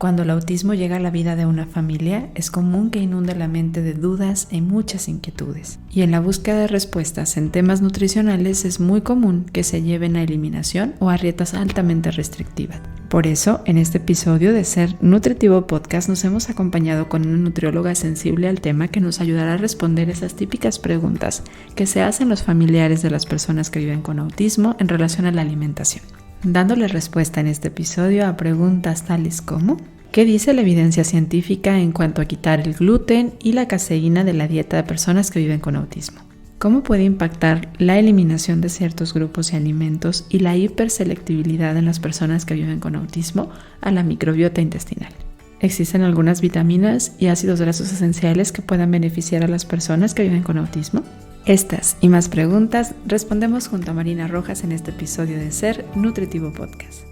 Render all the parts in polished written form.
Cuando el autismo llega a la vida de una familia, es común que inunde la mente de dudas y muchas inquietudes. Y en la búsqueda de respuestas en temas nutricionales es muy común que se lleven a eliminación o a dietas altamente restrictivas. Por eso, en este episodio de Ser Nutritivo Podcast nos hemos acompañado con una nutrióloga sensible al tema que nos ayudará a responder esas típicas preguntas que se hacen los familiares de las personas que viven con autismo en relación a la alimentación, dándole respuesta en este episodio a preguntas tales como: ¿qué dice la evidencia científica en cuanto a quitar el gluten y la caseína de la dieta de personas que viven con autismo? ¿Cómo puede impactar la eliminación de ciertos grupos y alimentos y la hiperselectividad en las personas que viven con autismo a la microbiota intestinal? ¿Existen algunas vitaminas y ácidos grasos esenciales que puedan beneficiar a las personas que viven con autismo? Estas y más preguntas respondemos junto a Marina Rojas en este episodio de Ser Nutritivo Podcast.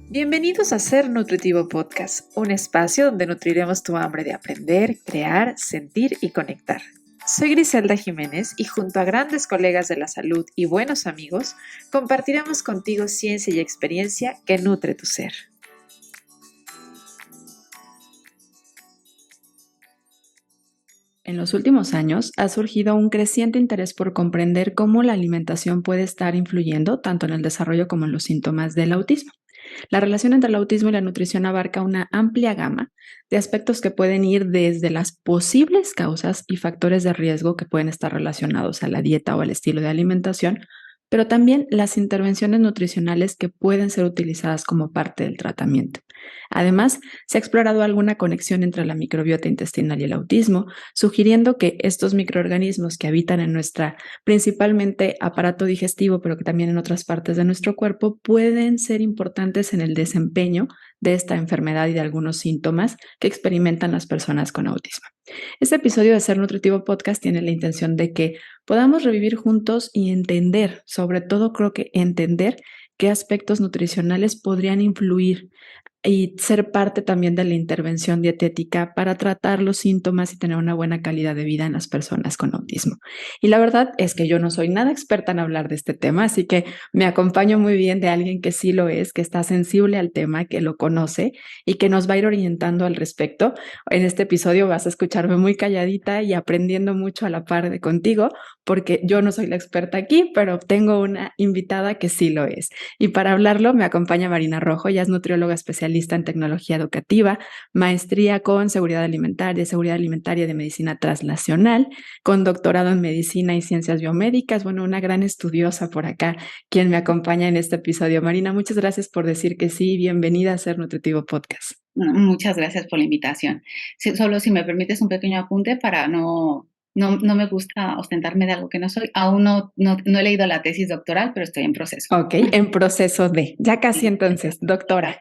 Bienvenidos a Ser Nutritivo Podcast, un espacio donde nutriremos tu hambre de aprender, crear, sentir y conectar. Soy Griselda Jiménez y junto a grandes colegas de la salud y buenos amigos, compartiremos contigo ciencia y experiencia que nutre tu ser. En los últimos años ha surgido un creciente interés por comprender cómo la alimentación puede estar influyendo tanto en el desarrollo como en los síntomas del autismo. La relación entre el autismo y la nutrición abarca una amplia gama de aspectos que pueden ir desde las posibles causas y factores de riesgo que pueden estar relacionados a la dieta o al estilo de alimentación, pero también las intervenciones nutricionales que pueden ser utilizadas como parte del tratamiento. Además, se ha explorado alguna conexión entre la microbiota intestinal y el autismo, sugiriendo que estos microorganismos que habitan en nuestra principalmente aparato digestivo, pero que también en otras partes de nuestro cuerpo, pueden ser importantes en el desempeño de esta enfermedad y de algunos síntomas que experimentan las personas con autismo. Este episodio de Ser Nutritivo Podcast tiene la intención de que podamos revivir juntos y entender, sobre todo creo que entender qué aspectos nutricionales podrían influir y ser parte también de la intervención dietética para tratar los síntomas y tener una buena calidad de vida en las personas con autismo. Y la verdad es que yo no soy nada experta en hablar de este tema, así que me acompaño muy bien de alguien que sí lo es, que está sensible al tema, que lo conoce y que nos va a ir orientando al respecto. En este episodio vas a escucharme muy calladita y aprendiendo mucho a la par de contigo, porque yo no soy la experta aquí, pero tengo una invitada que sí lo es. Y para hablarlo me acompaña Marina Rojo, ella es nutrióloga especialista en tecnología educativa, maestría con seguridad alimentaria de medicina translacional, con doctorado en medicina y ciencias biomédicas, bueno, una gran estudiosa por acá, quien me acompaña en este episodio. Marina, muchas gracias por decir que sí, bienvenida a Ser Nutritivo Podcast. Muchas gracias por la invitación. Sí, solo si me permites un pequeño apunte para no me gusta ostentarme de algo que no soy. Aún no he leído la tesis doctoral, pero estoy en proceso. Ok, en proceso de, ya casi entonces, doctora.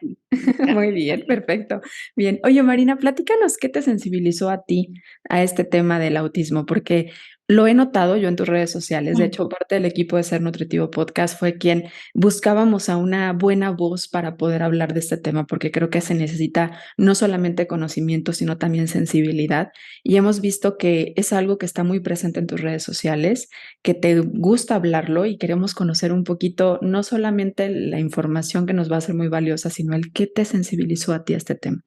Muy bien, perfecto. Bien, oye Marina, platícanos qué te sensibilizó a ti a este tema del autismo, porque lo he notado yo en tus redes sociales. De hecho, parte del equipo de Ser Nutritivo Podcast fue quien buscábamos a una buena voz para poder hablar de este tema, porque creo que se necesita no solamente conocimiento, sino también sensibilidad. Y hemos visto que es algo que está muy presente en tus redes sociales, que te gusta hablarlo y queremos conocer un poquito, no solamente la información que nos va a ser muy valiosa, sino el qué te sensibilizó a ti a este tema.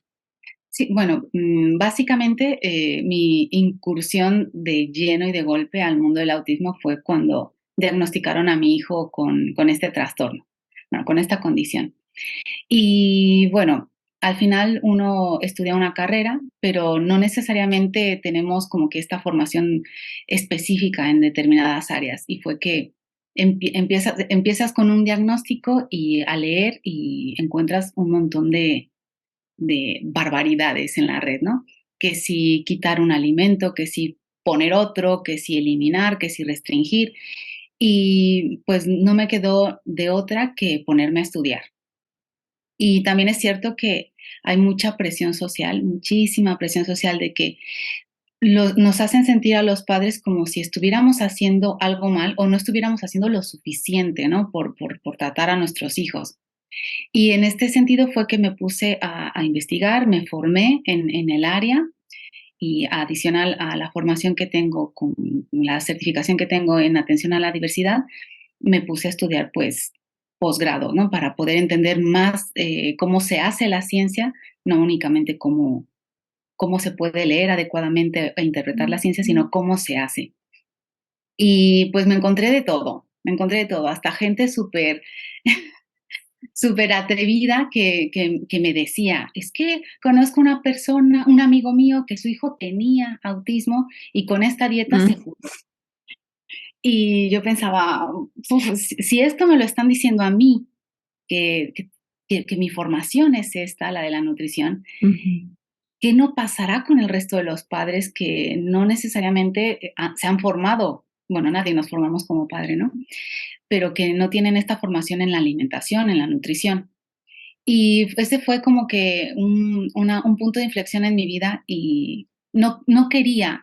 Sí, bueno, básicamente mi incursión de lleno y de golpe al mundo del autismo fue cuando diagnosticaron a mi hijo con este trastorno, bueno, con esta condición. Y bueno, al final uno estudia una carrera, pero no necesariamente tenemos como que esta formación específica en determinadas áreas. Y fue que empiezas con un diagnóstico y a leer y encuentras un montón de barbaridades en la red, ¿no? Que si quitar un alimento, que si poner otro, que si eliminar, que si restringir. Y pues no me quedó de otra que ponerme a estudiar. Y también es cierto que hay mucha presión social, muchísima presión social de que nos hacen sentir a los padres como si estuviéramos haciendo algo mal o no estuviéramos haciendo lo suficiente, ¿no? Por tratar a nuestros hijos. Y en este sentido fue que me puse a investigar, me formé en el área y adicional a la formación que tengo con la certificación que tengo en atención a la diversidad, me puse a estudiar pues posgrado, ¿no? Para poder entender más cómo se hace la ciencia no únicamente cómo se puede leer adecuadamente e interpretar la ciencia, sino cómo se hace. Y pues me encontré de todo, hasta gente súper súper atrevida que me decía, es que conozco una persona, un amigo mío que su hijo tenía autismo y con esta dieta se Mm, curó. Y yo pensaba, "Uf, si esto me lo están diciendo a mí, que, que, que mi formación es esta, la de la nutrición, ujú. ¿qué no pasará con el resto de los padres que no necesariamente se han formado? Bueno, nadie nos formamos como padre, ¿no? Pero que no tienen esta formación en la alimentación, en la nutrición. Y ese fue como que un punto de inflexión en mi vida y no quería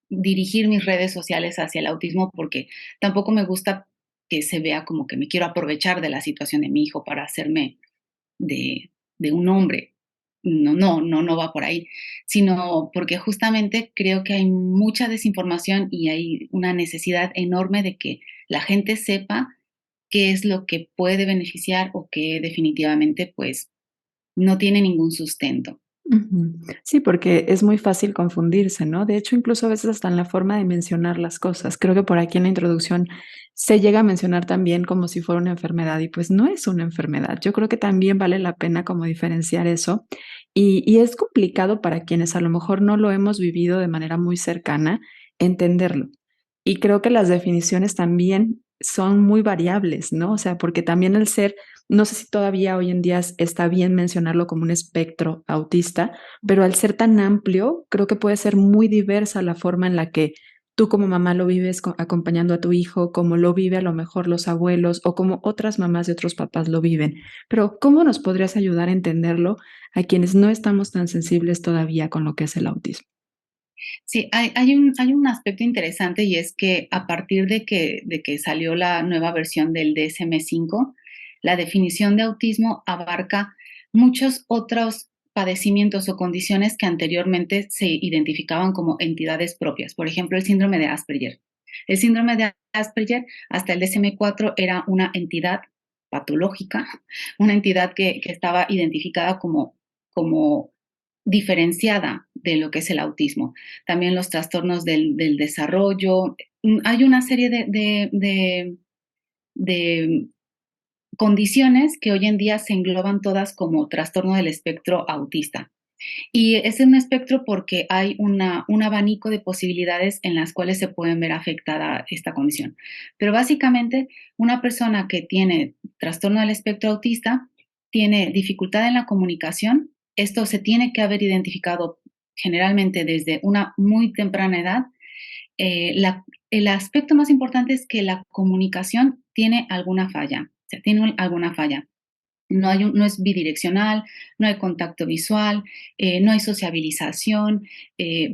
dirigir mis redes sociales hacia el autismo porque tampoco me gusta que se vea como que me quiero aprovechar de la situación de mi hijo para hacerme de, de un hombre. No va por ahí, sino porque justamente creo que hay mucha desinformación y hay una necesidad enorme de que la gente sepa qué es lo que puede beneficiar o que definitivamente pues no tiene ningún sustento. Ujú. Sí, porque es muy fácil confundirse, ¿no? De hecho, incluso a veces hasta en la forma de mencionar las cosas. Creo que por aquí en la introducción se llega a mencionar también como si fuera una enfermedad y pues no es una enfermedad. Yo creo que también vale la pena como diferenciar eso y es complicado para quienes a lo mejor no lo hemos vivido de manera muy cercana entenderlo. Y creo que las definiciones también son muy variables, ¿no? O sea, porque también el ser no sé si todavía hoy en día está bien mencionarlo como un espectro autista, pero al ser tan amplio, creo que puede ser muy diversa la forma en la que tú como mamá lo vives acompañando a tu hijo, como lo vive a lo mejor los abuelos o como otras mamás y otros papás lo viven. Pero ¿cómo nos podrías ayudar a entenderlo a quienes no estamos tan sensibles todavía con lo que es el autismo? Sí, hay un aspecto interesante y es que a partir de que salió la nueva versión del DSM-5, la definición de autismo abarca muchos otros padecimientos o condiciones que anteriormente se identificaban como entidades propias. Por ejemplo, el síndrome de Asperger. El síndrome de Asperger hasta el DSM-4 era una entidad patológica, una entidad que estaba identificada como diferenciada de lo que es el autismo. También los trastornos del desarrollo. Hay una serie de condiciones que hoy en día se engloban todas como trastorno del espectro autista. Y es un espectro porque hay un abanico de posibilidades en las cuales se pueden ver afectada esta condición. Pero básicamente, una persona que tiene trastorno del espectro autista tiene dificultad en la comunicación. Esto se tiene que haber identificado generalmente desde una muy temprana edad. El aspecto más importante es que la comunicación tiene alguna falla, o sea, tiene alguna falla. No es bidireccional, no hay contacto visual, no hay sociabilización,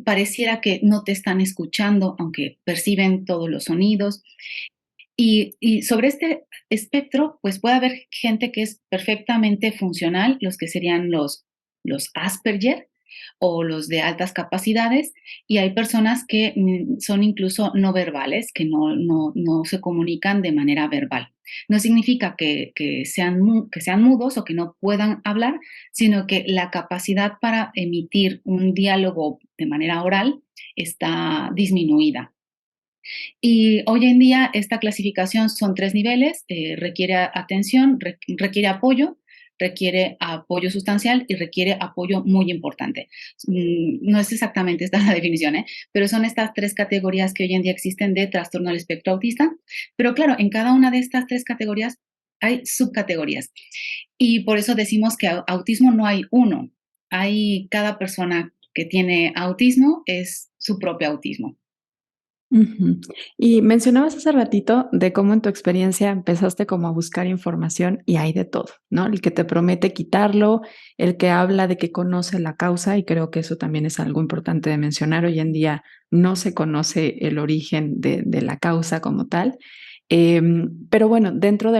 pareciera que no te están escuchando, aunque perciben todos los sonidos. Y sobre este espectro, pues puede haber gente que es perfectamente funcional, los que serían los Asperger o los de altas capacidades, y hay personas que son incluso no verbales, que no se comunican de manera verbal. No significa que sean mudos o que no puedan hablar, sino que la capacidad para emitir un diálogo de manera oral está disminuida. Y hoy en día esta clasificación son 3 niveles, requiere atención, requiere apoyo sustancial y requiere apoyo muy importante. No es exactamente esta la definición, pero son estas 3 categorías que hoy en día existen de trastorno del espectro autista. Pero claro, en cada una de estas 3 categorías hay subcategorías. Y por eso decimos que autismo no hay uno, hay cada persona que tiene autismo es su propio autismo. Ujú. Y mencionabas hace ratito de cómo en tu experiencia empezaste como a buscar información y hay de todo, ¿no? El que te promete quitarlo, el que habla de que conoce la causa y creo que eso también es algo importante de mencionar. Hoy en día no se conoce el origen de la causa como tal. Pero bueno, dentro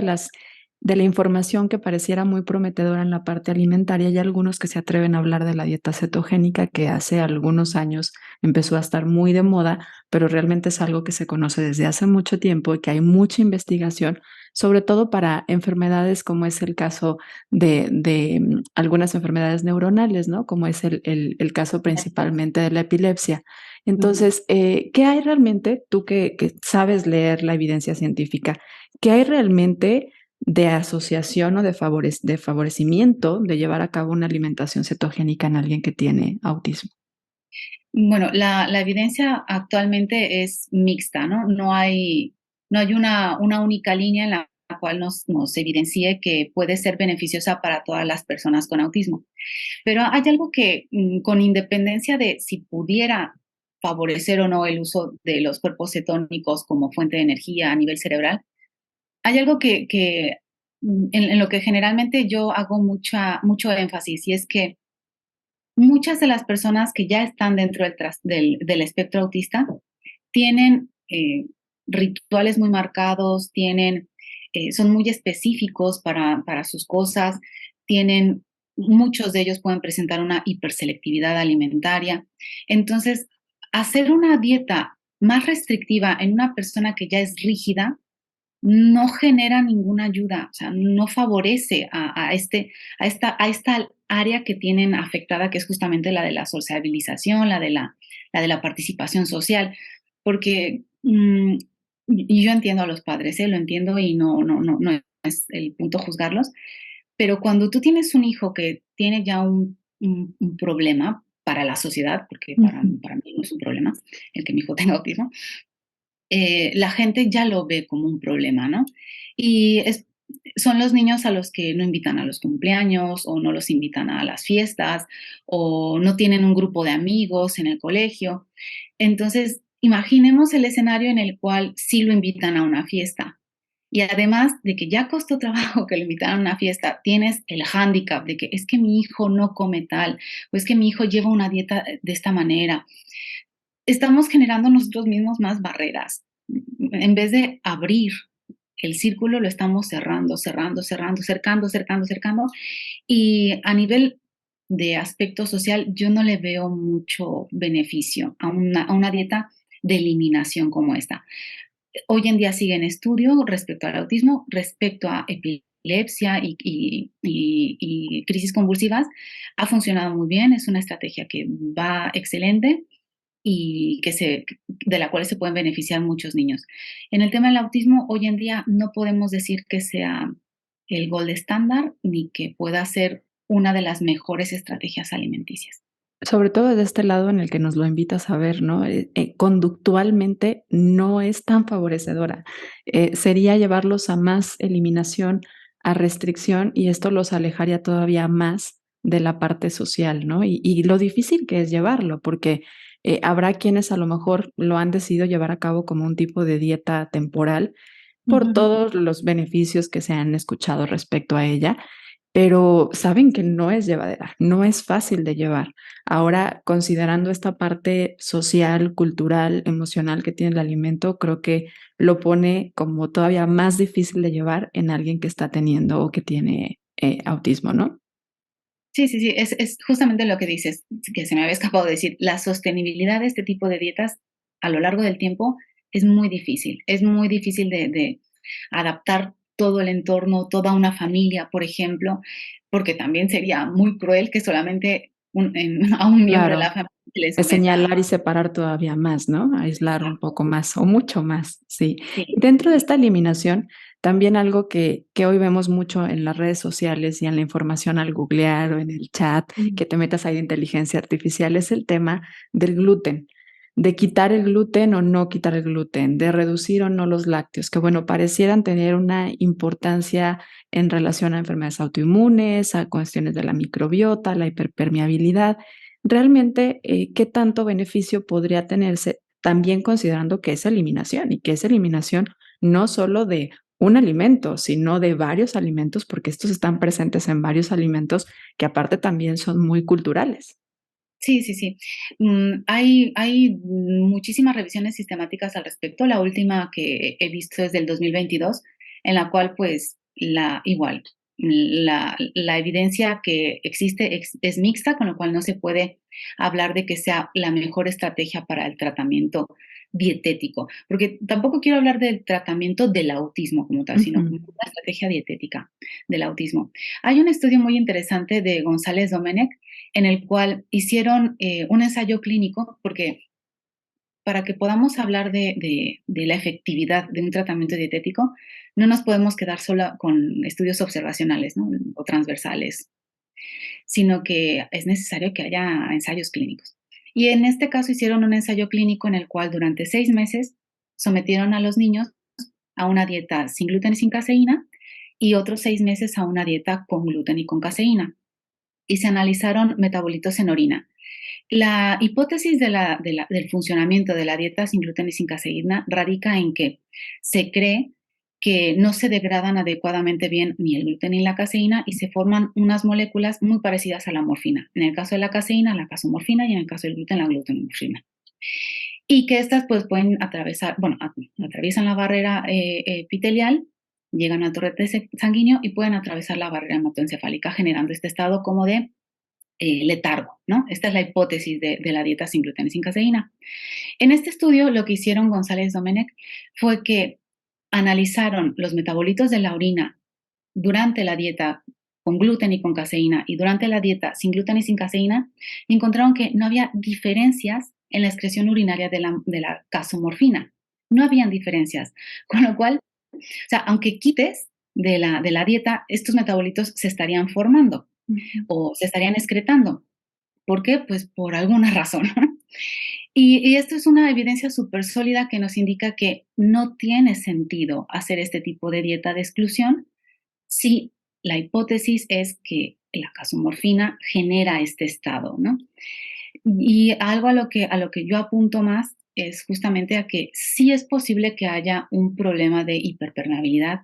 de la información que pareciera muy prometedora en la parte alimentaria, hay algunos que se atreven a hablar de la dieta cetogénica que hace algunos años empezó a estar muy de moda, pero realmente es algo que se conoce desde hace mucho tiempo y que hay mucha investigación, sobre todo para enfermedades como es el caso de algunas enfermedades neuronales, ¿no? Como es el caso principalmente de la epilepsia. Ujú. Entonces, ¿qué hay realmente, tú que sabes leer la evidencia científica, qué hay realmente de asociación o de favorecimiento de llevar a cabo una alimentación cetogénica en alguien que tiene autismo? Bueno, la evidencia actualmente es mixta, ¿no? No hay una única línea en la cual nos evidencie que puede ser beneficiosa para todas las personas con autismo. Pero hay algo que, con independencia de si pudiera favorecer o no el uso de los cuerpos cetónicos como fuente de energía a nivel cerebral, hay algo que en lo que generalmente yo hago mucho énfasis, y es que muchas de las personas que ya están dentro del espectro autista tienen rituales muy marcados, son muy específicos para sus cosas, muchos de ellos pueden presentar una hiperselectividad alimentaria. Entonces, hacer una dieta más restrictiva en una persona que ya es rígida no genera ninguna ayuda, o sea, no favorece a esta área que tienen afectada, que es justamente la de la sociabilización, la de la participación social, porque, y yo entiendo a los padres, lo entiendo y no es el punto juzgarlos, pero cuando tú tienes un hijo que tiene ya un problema para la sociedad, porque Ujú. para mí no es un problema el que mi hijo tenga autismo, la gente ya lo ve como un problema, ¿no? Y son los niños a los que no invitan a los cumpleaños o no los invitan a las fiestas o no tienen un grupo de amigos en el colegio. Entonces, imaginemos el escenario en el cual sí lo invitan a una fiesta. Y además de que ya costó trabajo que lo invitaran a una fiesta, tienes el hándicap de que es que mi hijo no come tal, o es que mi hijo lleva una dieta de esta manera. Estamos generando nosotros mismos más barreras. En vez de abrir el círculo, lo estamos cerrando, cerrando, cerrando, cercando, cercando, cercando. Y a nivel de aspecto social, yo no le veo mucho beneficio a una dieta de eliminación como esta. Hoy en día sigue en estudio respecto al autismo, respecto a epilepsia y crisis convulsivas. Ha funcionado muy bien, es una estrategia que va excelente y de la cual se pueden beneficiar muchos niños. En el tema del autismo, hoy en día no podemos decir que sea el gold estándar ni que pueda ser una de las mejores estrategias alimenticias. Sobre todo de este lado en el que nos lo invitas a ver, ¿no? Conductualmente no es tan favorecedora. Sería llevarlos a más eliminación, a restricción, y esto los alejaría todavía más de la parte social, ¿no? Y lo difícil que es llevarlo, porque habrá quienes a lo mejor lo han decidido llevar a cabo como un tipo de dieta temporal por Ujú. todos los beneficios que se han escuchado respecto a ella, pero saben que no es llevadera, no es fácil de llevar. Ahora, considerando esta parte social, cultural, emocional que tiene el alimento, creo que lo pone como todavía más difícil de llevar en alguien que está teniendo o que tiene autismo, ¿no? Sí, sí, sí, es justamente lo que dices, que se me había escapado decir. La sostenibilidad de este tipo de dietas a lo largo del tiempo es muy difícil de adaptar todo el entorno, toda una familia, por ejemplo, porque también sería muy cruel que solamente a un miembro de la Claro, familia se le es someta. señalar y separar todavía más, ¿no? Aislar un Exacto, poco más o mucho más, sí. sí, Dentro de sí. esta eliminación, también algo que hoy vemos mucho en las redes sociales y en la información al googlear o en el chat, Mm, que te metas ahí de inteligencia artificial, es el tema del gluten, de quitar el gluten o no quitar el gluten, de reducir o no los lácteos, que bueno, parecieran tener una importancia en relación a enfermedades autoinmunes, a cuestiones de la microbiota, la hiperpermeabilidad. Realmente, ¿qué tanto beneficio podría tenerse? También considerando que es eliminación y que es eliminación no solo de un alimento, sino de varios alimentos, porque estos están presentes en varios alimentos que aparte también son muy culturales. sí, sí, sí. Hay muchísimas revisiones sistemáticas al respecto. La última que he visto es del 2022, en la cual, pues, igual, la evidencia que existe es mixta, con lo cual no se puede hablar de que sea la mejor estrategia para el tratamiento dietético, porque tampoco quiero hablar del tratamiento del autismo como tal, sino Ujú. como una estrategia dietética del autismo. Hay un estudio muy interesante de González Domenech en el cual hicieron un ensayo clínico, porque para que podamos hablar de la efectividad de un tratamiento dietético, no nos podemos quedar solo con estudios observacionales, ¿no? O transversales, sino que es necesario que haya ensayos clínicos. Y en este caso hicieron un ensayo clínico en el cual durante 6 meses sometieron a los niños a una dieta sin gluten y sin caseína y otros 6 meses a una dieta con gluten y con caseína. Y se analizaron metabolitos en orina. La hipótesis del funcionamiento de la dieta sin gluten y sin caseína radica en que se cree que no se degradan adecuadamente bien ni el gluten ni la caseína y se forman unas moléculas muy parecidas a la morfina. En el caso de la caseína, la casomorfina y en el caso del gluten, la glutenomorfina. Y que estas pues pueden atravesar, bueno, atraviesan la barrera epitelial, llegan al torrente sanguíneo y pueden atravesar la barrera hematoencefálica generando este estado como de letargo, ¿no? Esta es la hipótesis de la dieta sin gluten y sin caseína. En este estudio, lo que hicieron González Domenech fue que analizaron los metabolitos de la orina durante la dieta con gluten y con caseína y durante la dieta sin gluten y sin caseína, y encontraron que no había diferencias en la excreción urinaria de la casomorfina. No habían diferencias. Con lo cual, o sea, aunque quites de la dieta, estos metabolitos se estarían formando Ujú. o se estarían excretando. ¿Por qué? Pues por alguna razón. Y esto es una evidencia súper sólida que nos indica que no tiene sentido hacer este tipo de dieta de exclusión si la hipótesis es que la casomorfina genera este estado, ¿no? Y algo a lo que yo apunto más es justamente a que sí es posible que haya un problema de hiperpermeabilidad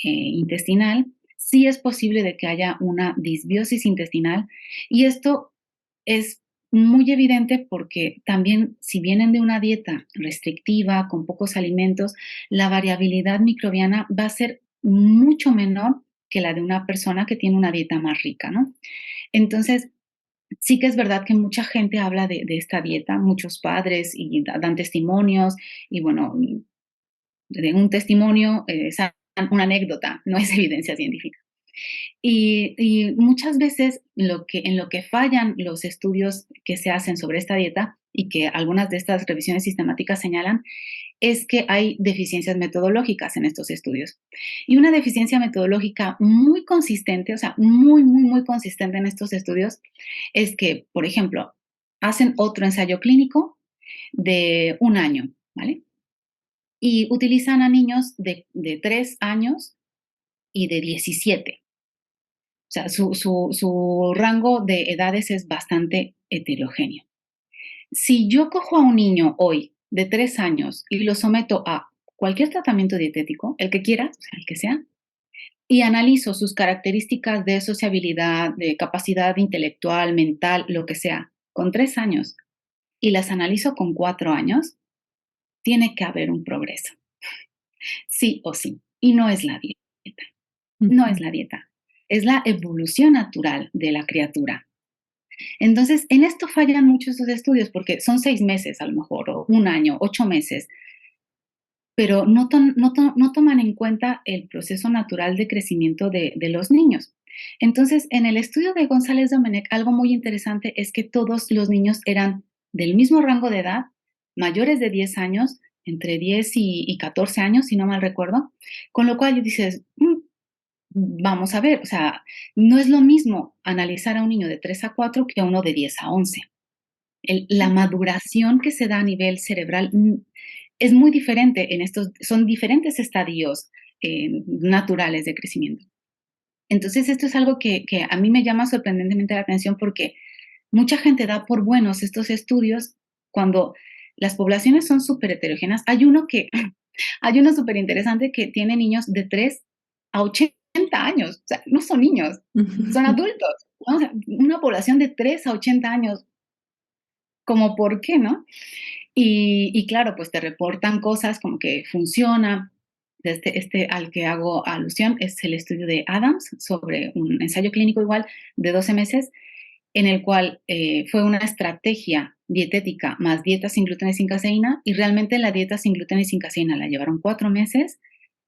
intestinal, sí es posible de que haya una disbiosis intestinal y esto es muy evidente porque también si vienen de una dieta restrictiva, con pocos alimentos, la variabilidad microbiana va a ser mucho menor que la de una persona que tiene una dieta más rica, ¿no? Entonces, sí que es verdad que mucha gente habla de esta dieta, muchos padres y dan testimonios y bueno, de un testimonio es una anécdota, no es evidencia científica. Y muchas veces en lo que fallan los estudios que se hacen sobre esta dieta y que algunas de estas revisiones sistemáticas señalan, es que hay deficiencias metodológicas en estos estudios. Y una deficiencia metodológica muy consistente, o sea, muy, muy, muy consistente en estos estudios, es que, por ejemplo, hacen otro ensayo clínico de un año, ¿vale? Y utilizan a niños de 3 años y de 17. O sea, su rango de edades es bastante heterogéneo. Si yo cojo a un niño hoy de 3 años y lo someto a cualquier tratamiento dietético, el que quiera, o sea, el que sea, y analizo sus características de sociabilidad, de capacidad intelectual, mental, lo que sea, con 3 años, y las analizo con 4 años, tiene que haber un progreso, sí o sí. Y no es la dieta, no es Ujú. la dieta, es la evolución natural de la criatura. Entonces, en esto fallan muchos esos estudios porque son 6 meses a lo mejor, o un año, 8 meses, pero no toman en cuenta el proceso natural de crecimiento de los niños. Entonces, en el estudio de González Domenech, algo muy interesante es que todos los niños eran del mismo rango de edad, mayores de 10 años, entre 10 y 14 años, si no mal recuerdo, con lo cual dices, vamos a ver, o sea, no es lo mismo analizar a un niño de 3 a 4 que a uno de 10 a 11. La maduración que se da a nivel cerebral es muy diferente son diferentes estadios naturales de crecimiento. Entonces, esto es algo que a mí me llama sorprendentemente la atención porque mucha gente da por buenos estos estudios cuando las poblaciones son súper heterogéneas. Hay uno súper interesante que tiene niños de 3 a 80 años, o sea, no son niños, son adultos, ¿no? O sea, una población de 3 a 80 años, como por qué, ¿no? Y claro, pues te reportan cosas como que funciona, este al que hago alusión es el estudio de Adams sobre un ensayo clínico igual de 12 meses, en el cual fue una estrategia dietética más dieta sin gluten y sin caseína, y realmente la dieta sin gluten y sin caseína la llevaron 4 meses,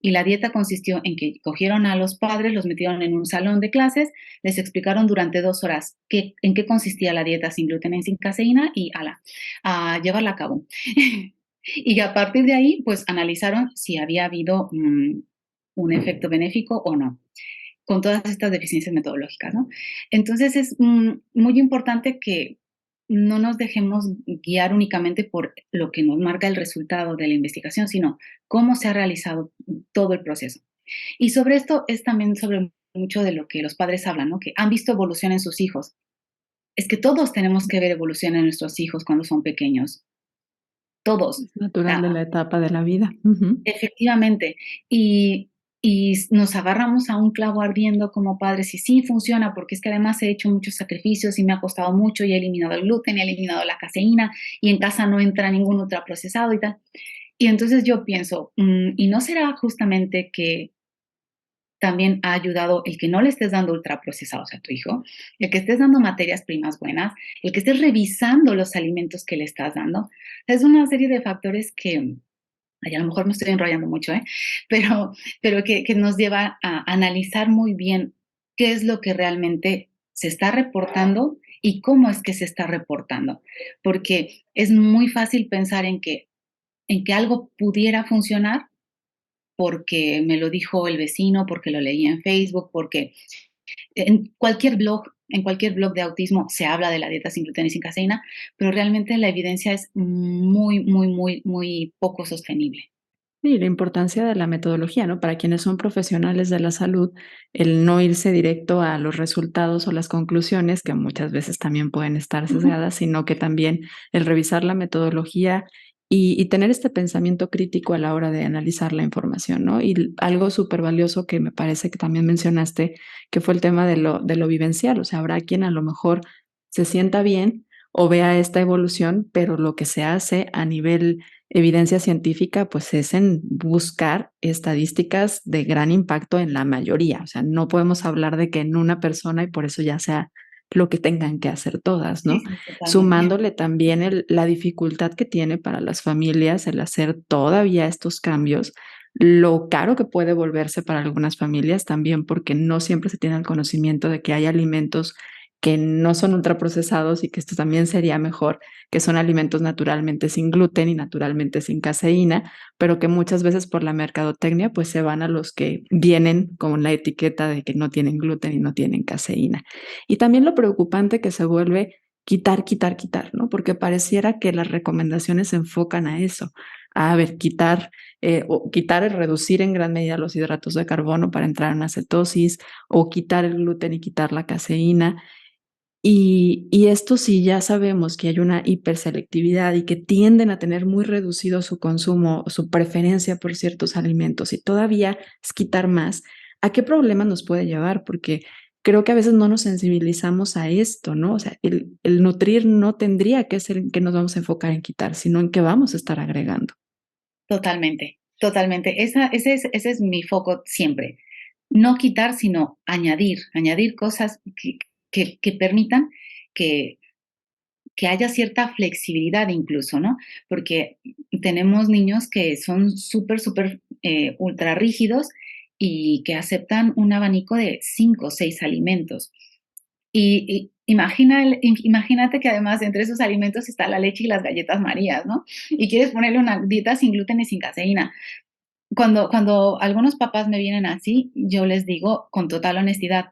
y la dieta consistió en que cogieron a los padres, los metieron en un salón de clases, les explicaron durante 2 horas en qué consistía la dieta sin gluten y sin caseína y a llevarla a cabo. Y a partir de ahí, pues analizaron si había habido un efecto benéfico o no, con todas estas deficiencias metodológicas, ¿no? Entonces es muy importante que no nos dejemos guiar únicamente por lo que nos marca el resultado de la investigación, sino cómo se ha realizado todo el proceso. Y sobre esto es también sobre mucho de lo que los padres hablan, ¿no? Que han visto evolución en sus hijos. Es que todos tenemos que ver evolución en nuestros hijos cuando son pequeños, todos. Es natural de la etapa de la vida. Ujú. Efectivamente. Y nos agarramos a un clavo ardiendo como padres, y sí funciona, porque es que además he hecho muchos sacrificios y me ha costado mucho, y he eliminado el gluten, y he eliminado la caseína, y en casa no entra ningún ultraprocesado y tal. Y entonces yo pienso, ¿y no será justamente que también ha ayudado el que no le estés dando ultraprocesados a tu hijo, el que estés dando materias primas buenas, el que estés revisando los alimentos que le estás dando? Es una serie de factores que, ay, a lo mejor me estoy enrollando mucho, ¿eh? Pero que nos lleva a analizar muy bien qué es lo que realmente se está reportando y cómo es que se está reportando. Porque es muy fácil pensar en que algo pudiera funcionar porque me lo dijo el vecino, porque lo leí en Facebook, porque en cualquier blog de autismo se habla de la dieta sin gluten y sin caseína, pero realmente la evidencia es muy, muy, muy, muy poco sostenible. Sí, la importancia de la metodología, ¿no? Para quienes son profesionales de la salud, el no irse directo a los resultados o las conclusiones, que muchas veces también pueden estar Ujú. sesgadas, sino que también el revisar la metodología y tener este pensamiento crítico a la hora de analizar la información, ¿no? Y algo súper valioso que me parece que también mencionaste, que fue el tema de lo vivencial. O sea, habrá quien a lo mejor se sienta bien o vea esta evolución, pero lo que se hace a nivel evidencia científica, pues es en buscar estadísticas de gran impacto en la mayoría. O sea, no podemos hablar de que en una persona y por eso ya sea lo que tengan que hacer todas, Sí, ¿no? sí, totalmente. Sumándole también la dificultad que tiene para las familias el hacer todavía estos cambios, lo caro que puede volverse para algunas familias también, porque no siempre se tiene el conocimiento de que hay alimentos que no son ultraprocesados y que esto también sería mejor, que son alimentos naturalmente sin gluten y naturalmente sin caseína, pero que muchas veces por la mercadotecnia pues se van a los que vienen con la etiqueta de que no tienen gluten y no tienen caseína. Y también lo preocupante que se vuelve quitar, quitar, quitar, ¿no? Porque pareciera que las recomendaciones se enfocan a eso, a ver, quitar o quitar, reducir en gran medida los hidratos de carbono para entrar en una cetosis, o quitar el gluten y quitar la caseína. Y esto sí ya sabemos que hay una hiperselectividad y que tienden a tener muy reducido su consumo, su preferencia por ciertos alimentos, y todavía es quitar más. ¿A qué problema nos puede llevar? Porque creo que a veces no nos sensibilizamos a esto, ¿no? O sea, el nutrir no tendría que ser en qué nos vamos a enfocar en quitar, sino en qué vamos a estar agregando. Totalmente, totalmente. Ese es mi foco siempre. No quitar, sino añadir cosas que permitan que, que haya cierta flexibilidad incluso, ¿no? Porque tenemos niños que son súper, súper ultra rígidos y que aceptan un abanico de 5 o 6 alimentos. Y imagínate que además entre esos alimentos está la leche y las galletas Marías, ¿no? Y quieres ponerle una dieta sin gluten y sin caseína. Cuando algunos papás me vienen así, yo les digo con total honestidad,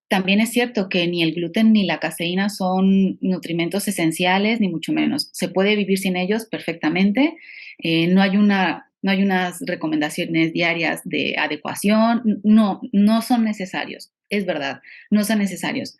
también es cierto que ni el gluten ni la caseína son nutrimentos esenciales, ni mucho menos. Se puede vivir sin ellos perfectamente. No hay unas recomendaciones diarias de adecuación. No, no son necesarios. Es verdad, no son necesarios.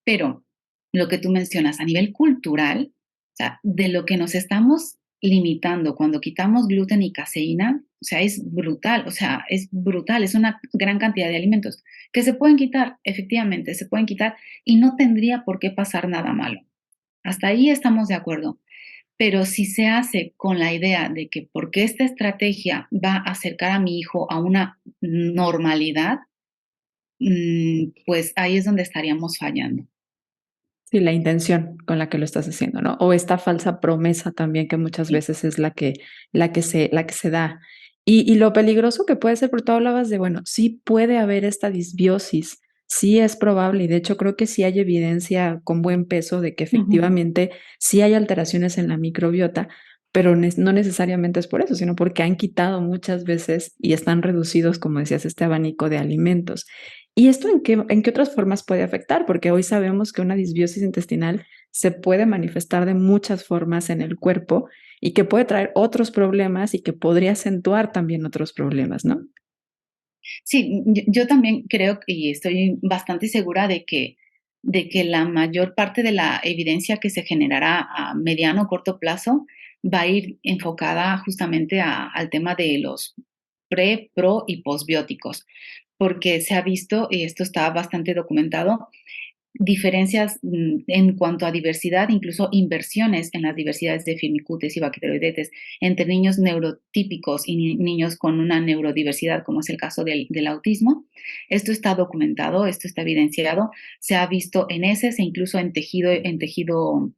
Pero lo que tú mencionas a nivel cultural, o sea, de lo que nos estamos limitando cuando quitamos gluten y caseína, o sea, es brutal, o sea, es brutal, es una gran cantidad de alimentos que se pueden quitar, efectivamente, se pueden quitar y no tendría por qué pasar nada malo. Hasta ahí estamos de acuerdo. pero si se hace con la idea de que porque esta estrategia va a acercar a mi hijo a una normalidad, pues ahí es donde estaríamos fallando. Sí, la intención con la que lo estás haciendo, ¿no? O esta falsa promesa también que muchas ¿Sí? veces es la que se da. Y lo peligroso que puede ser, porque tú hablabas de, bueno, sí puede haber esta disbiosis, sí es probable, y de hecho creo que sí hay evidencia con buen peso de que Ujú. efectivamente sí hay alteraciones en la microbiota, pero no necesariamente es por eso, sino porque han quitado muchas veces y están reducidos, como decías, este abanico de alimentos. ¿Y esto en qué otras formas puede afectar? Porque hoy sabemos que una disbiosis intestinal se puede manifestar de muchas formas en el cuerpo y que puede traer otros problemas y que podría acentuar también otros problemas, ¿no? Sí, yo también creo y estoy bastante segura de que la mayor parte de la evidencia que se generará a mediano o corto plazo va a ir enfocada justamente al tema de los pre, pro y posbióticos, porque se ha visto, y esto está bastante documentado, diferencias en cuanto a diversidad, incluso inversiones en las diversidades de firmicutes y bacteroidetes entre niños neurotípicos y niños con una neurodiversidad, como es el caso del autismo. Esto está documentado, esto está evidenciado, se ha visto en heces e incluso en tejido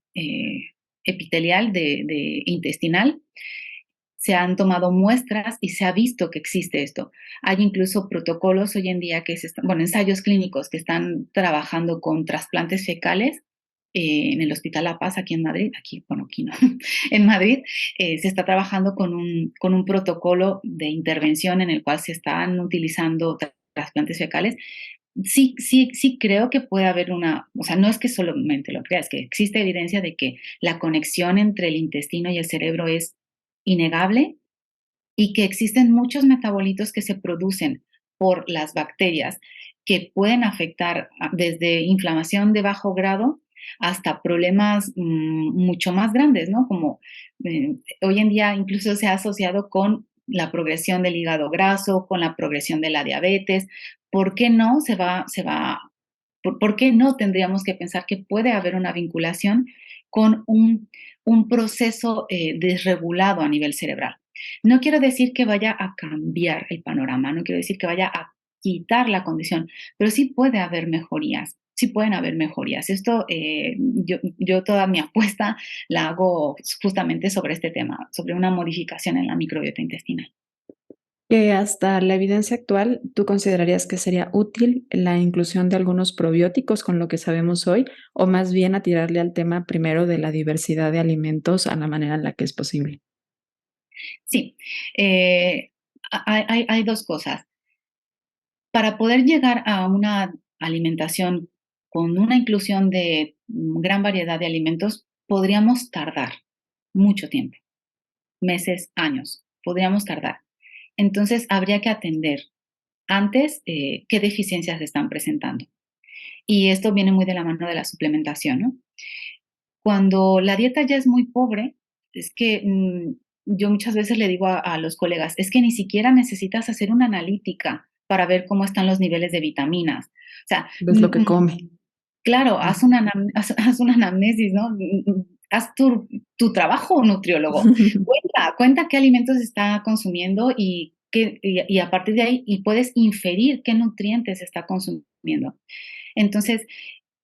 epitelial de intestinal. Se han tomado muestras y se ha visto que existe esto. Hay incluso protocolos hoy en día bueno, ensayos clínicos que están trabajando con trasplantes fecales en el Hospital La Paz, aquí en Madrid, aquí, bueno, aquí no, en Madrid, se está trabajando con un protocolo de intervención en el cual se están utilizando trasplantes fecales. Sí, sí, sí creo que puede haber o sea, no es que solamente lo crea, es que existe evidencia de que la conexión entre el intestino y el cerebro es innegable y que existen muchos metabolitos que se producen por las bacterias que pueden afectar desde inflamación de bajo grado hasta problemas mucho más grandes, ¿no? Como hoy en día incluso se ha asociado con la progresión del hígado graso, con la progresión de la diabetes. ¿Por qué no por qué no tendríamos que pensar que puede haber una vinculación con un proceso desregulado a nivel cerebral? No quiero decir que vaya a cambiar el panorama, no quiero decir que vaya a quitar la condición, pero sí puede haber mejorías, sí pueden haber mejorías. Esto, yo toda mi apuesta la hago justamente sobre este tema, sobre una modificación en la microbiota intestinal. Que hasta la evidencia actual, ¿tú considerarías que sería útil la inclusión de algunos probióticos con lo que sabemos hoy, o más bien a tirarle al tema primero de la diversidad de alimentos a la manera en la que es posible? Sí, hay dos cosas. Para poder llegar a una alimentación con una inclusión de gran variedad de alimentos, podríamos tardar mucho tiempo, meses, años, podríamos tardar. Entonces, habría que atender antes qué deficiencias se están presentando. Y esto viene muy de la mano de la suplementación, ¿no? Cuando la dieta ya es muy pobre, es que yo muchas veces le digo a los colegas, es que ni siquiera necesitas hacer una analítica para ver cómo están los niveles de vitaminas. O sea, ¿Ves lo que come? claro, Mm. haz una anamnesis, ¿no? Haz tu trabajo, nutriólogo. Cuenta qué alimentos está consumiendo y a partir de ahí y puedes inferir qué nutrientes está consumiendo. Entonces,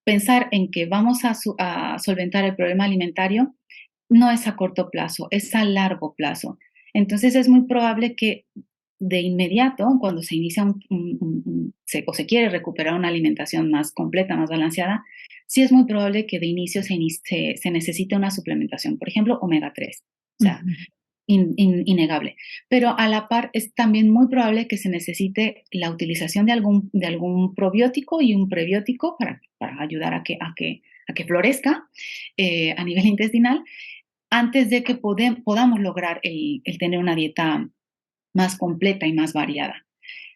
pensar en que vamos a solventar el problema alimentario no es a corto plazo, es a largo plazo. Entonces es muy probable que de inmediato, cuando se inicia o se quiere recuperar una alimentación más completa, más balanceada, sí es muy probable que de inicio se necesite una suplementación, por ejemplo, omega 3. O sea, Ujú. innegable. Pero a la par es también muy probable que se necesite la utilización de algún probiótico y un prebiótico para ayudar a que florezca a nivel intestinal antes de que podamos lograr el tener una dieta más completa y más variada.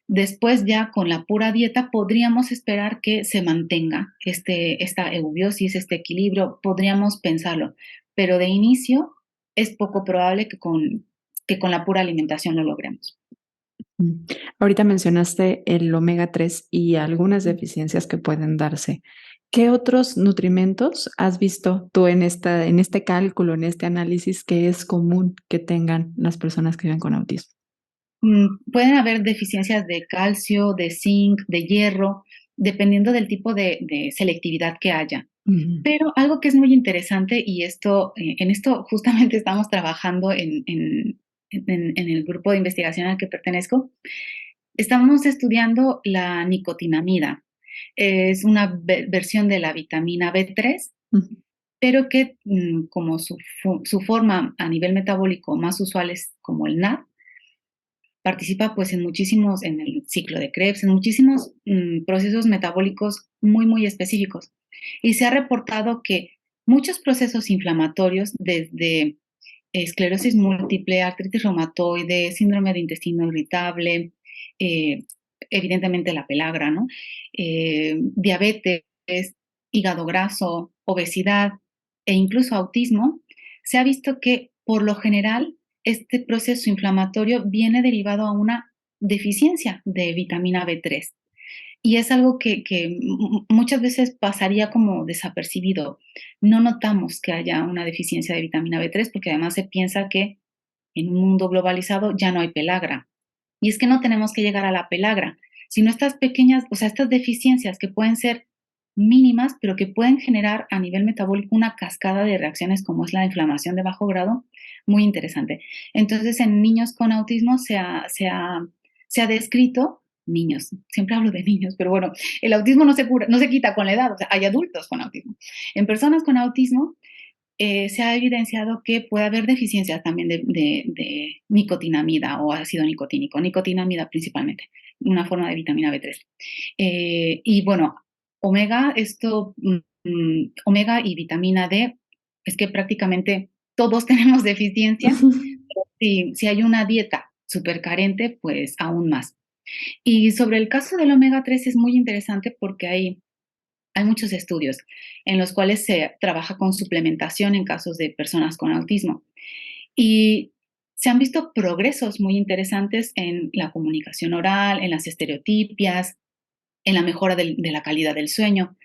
Después ya con la pura dieta podríamos esperar que se mantenga esta eubiosis, este equilibrio, podríamos pensarlo, pero de inicio es poco probable que con la pura alimentación lo logremos. Mm. Ahorita mencionaste el omega 3 y algunas deficiencias que pueden darse. ¿Qué otros nutrimentos has visto tú en este cálculo, en este análisis que es común que tengan las personas que viven con autismo? Pueden haber deficiencias de calcio, de zinc, de hierro, dependiendo del tipo de selectividad que haya. Ujú. Pero algo que es muy interesante, y esto, en esto justamente estamos trabajando en el grupo de investigación al que pertenezco, estamos estudiando la nicotinamida. Es una versión de la vitamina B3, Ujú. pero que como su forma a nivel metabólico más usual es como el NAD, participa pues en muchísimos, en el ciclo de Krebs, en muchísimos procesos metabólicos muy, muy específicos. Y se ha reportado que muchos procesos inflamatorios, desde esclerosis múltiple, artritis reumatoide, síndrome de intestino irritable, eh, evidentemente la pelagra, ¿no? Diabetes, hígado graso, obesidad e incluso autismo, se ha visto que por lo general este proceso inflamatorio viene derivado a una deficiencia de vitamina B3. Y es algo que muchas veces pasaría como desapercibido. No notamos que haya una deficiencia de vitamina B3 porque además se piensa que en un mundo globalizado ya no hay pelagra. Y es que no tenemos que llegar a la pelagra, sino estas pequeñas, o sea, estas deficiencias que pueden ser mínimas, pero que pueden generar a nivel metabólico una cascada de reacciones como es la inflamación de bajo grado, muy interesante. Entonces, en niños con autismo se ha descrito, niños, siempre hablo de niños, pero bueno, el autismo no se cura, no se quita con la edad, o sea, hay adultos con autismo. En personas con autismo se ha evidenciado que puede haber deficiencias también de nicotinamida o ácido nicotínico, nicotinamida principalmente, una forma de vitamina B3. Y bueno, omega y vitamina D, es que prácticamente todos tenemos deficiencia. Si hay una dieta súper carente, pues aún más. Y sobre el caso del omega 3 es muy interesante porque hay muchos estudios en los cuales se trabaja con suplementación en casos de personas con autismo. Y se han visto progresos muy interesantes en la comunicación oral, en las estereotipias, en la mejora de la calidad del sueño.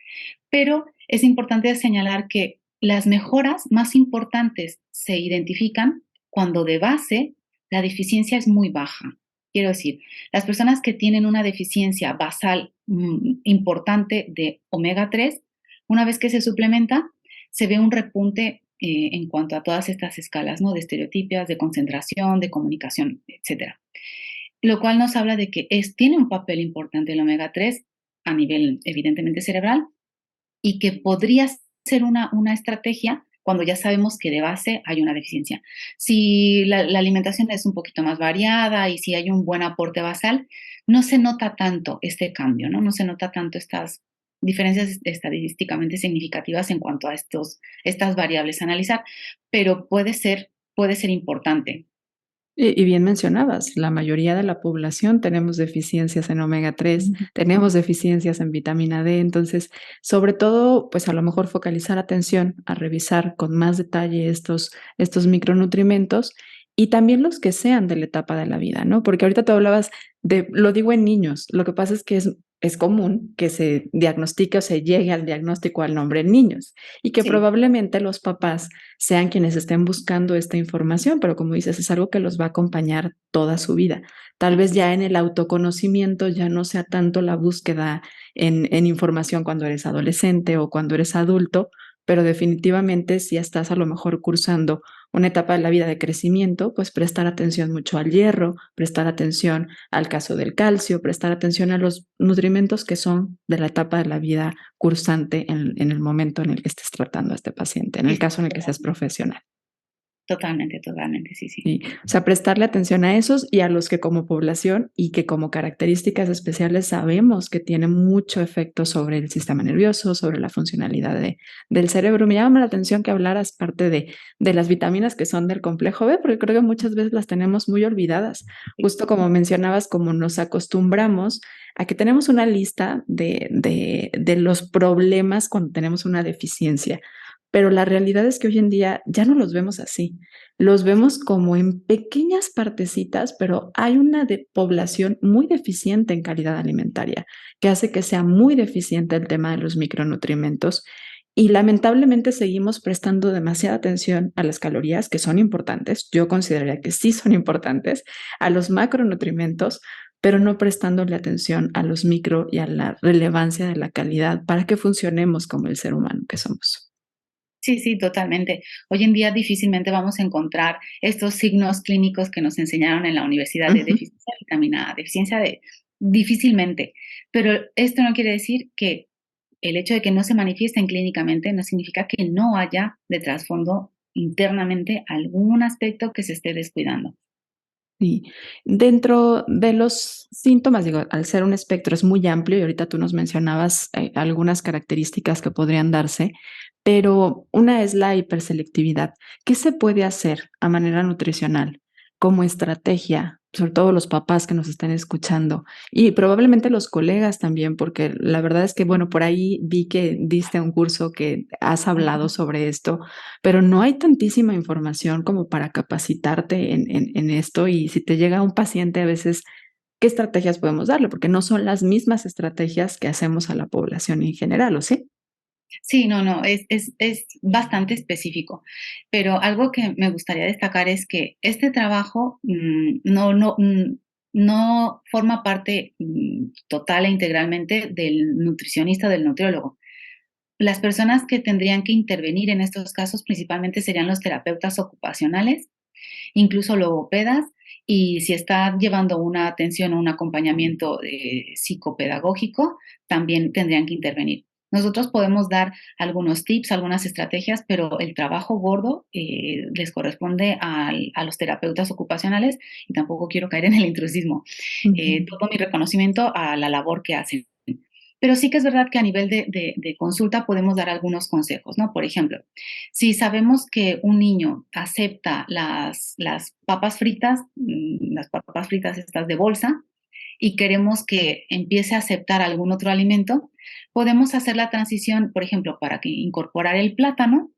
Pero es importante señalar que las mejoras más importantes se identifican cuando de base la deficiencia es muy baja. Quiero decir, las personas que tienen una deficiencia basal importante de omega 3, una vez que se suplementa, se ve un repunte en cuanto a todas estas escalas, ¿no? De estereotipias, de concentración, de comunicación, etcétera. Lo cual nos habla de que tiene un papel importante el omega 3 a nivel evidentemente cerebral, y que podría ser una estrategia cuando ya sabemos que de base hay una deficiencia. Si la alimentación es un poquito más variada y si hay un buen aporte basal, no se nota tanto este cambio, ¿no? No se nota tanto estas diferencias estadísticamente significativas en cuanto a estas variables a analizar, pero puede ser importante. Y bien mencionabas, la mayoría de la población tenemos deficiencias en omega 3, tenemos deficiencias en vitamina D, entonces, sobre todo, pues a lo mejor focalizar atención a revisar con más detalle estos micronutrimentos y también los que sean de la etapa de la vida, ¿no? Porque ahorita tú hablabas de, lo digo en niños, lo que pasa es que es común que se diagnostique o se llegue al diagnóstico al nombre en niños y que Sí, probablemente los papás sean quienes estén buscando esta información, pero como dices, es algo que los va a acompañar toda su vida. Tal vez ya en el autoconocimiento ya no sea tanto la búsqueda en información cuando eres adolescente o cuando eres adulto, pero definitivamente si estás a lo mejor cursando una etapa de la vida de crecimiento, pues prestar atención mucho al hierro, prestar atención al caso del calcio, prestar atención a los nutrimentos que son de la etapa de la vida cursante en el momento en el que estés tratando a este paciente, en sí, el sí, caso en el que seas profesional. totalmente, totalmente, sí, sí. Sí, o sea, prestarle atención a esos y a los que como población y que como características especiales sabemos que tienen mucho efecto sobre el sistema nervioso, sobre la funcionalidad del cerebro. Me llama la atención que hablaras parte de las vitaminas que son del complejo B, porque creo que muchas veces las tenemos muy olvidadas. Sí. Justo como mencionabas, como nos acostumbramos a que tenemos una lista de los problemas cuando tenemos una deficiencia, pero la realidad es que hoy en día ya no los vemos así. Los vemos como en pequeñas partecitas, pero hay una población muy deficiente en calidad alimentaria, que hace que sea muy deficiente el tema de los micronutrientes. Y lamentablemente seguimos prestando demasiada atención a las calorías, que son importantes. Yo consideraría que sí son importantes, a los macronutrientes, pero no prestándole atención a los micro y a la relevancia de la calidad para que funcionemos como el ser humano que somos. Sí, sí, totalmente. Hoy en día difícilmente vamos a encontrar estos signos clínicos que nos enseñaron en la universidad de Ujú. deficiencia de vitamina A, deficiencia de difícilmente. Pero esto no quiere decir que el hecho de que no se manifiesten clínicamente no significa que no haya de trasfondo internamente algún aspecto que se esté descuidando. Sí, dentro de los síntomas, digo, al ser un espectro es muy amplio y ahorita tú nos mencionabas algunas características que podrían darse, pero una es la hiperselectividad. ¿Qué se puede hacer a manera nutricional como estrategia, sobre todo los papás que nos están escuchando y probablemente los colegas también, porque la verdad es que, bueno, por ahí vi que diste un curso que has hablado sobre esto, pero no hay tantísima información como para capacitarte en esto y si te llega un paciente a veces, ¿qué estrategias podemos darle? Porque no son las mismas estrategias que hacemos a la población en general, ¿o sí? Sí, no, no, es bastante específico, pero algo que me gustaría destacar es que este trabajo, no forma parte, total e integralmente del nutricionista, del nutriólogo. Las personas que tendrían que intervenir en estos casos principalmente serían los terapeutas ocupacionales, incluso logopedas, y si está llevando una atención o un acompañamiento, psicopedagógico, también tendrían que intervenir. Nosotros podemos dar algunos tips, algunas estrategias, pero el trabajo gordo, les corresponde a los terapeutas ocupacionales y tampoco quiero caer en el intrusismo. Ujú. Todo mi reconocimiento a la labor que hacen. Pero sí que es verdad que a nivel de consulta podemos dar algunos consejos, ¿no? Por ejemplo, si sabemos que un niño acepta las papas fritas, las papas fritas estas de bolsa, y queremos que empiece a aceptar algún otro alimento, podemos hacer la transición, por ejemplo, para que incorporar el plátano,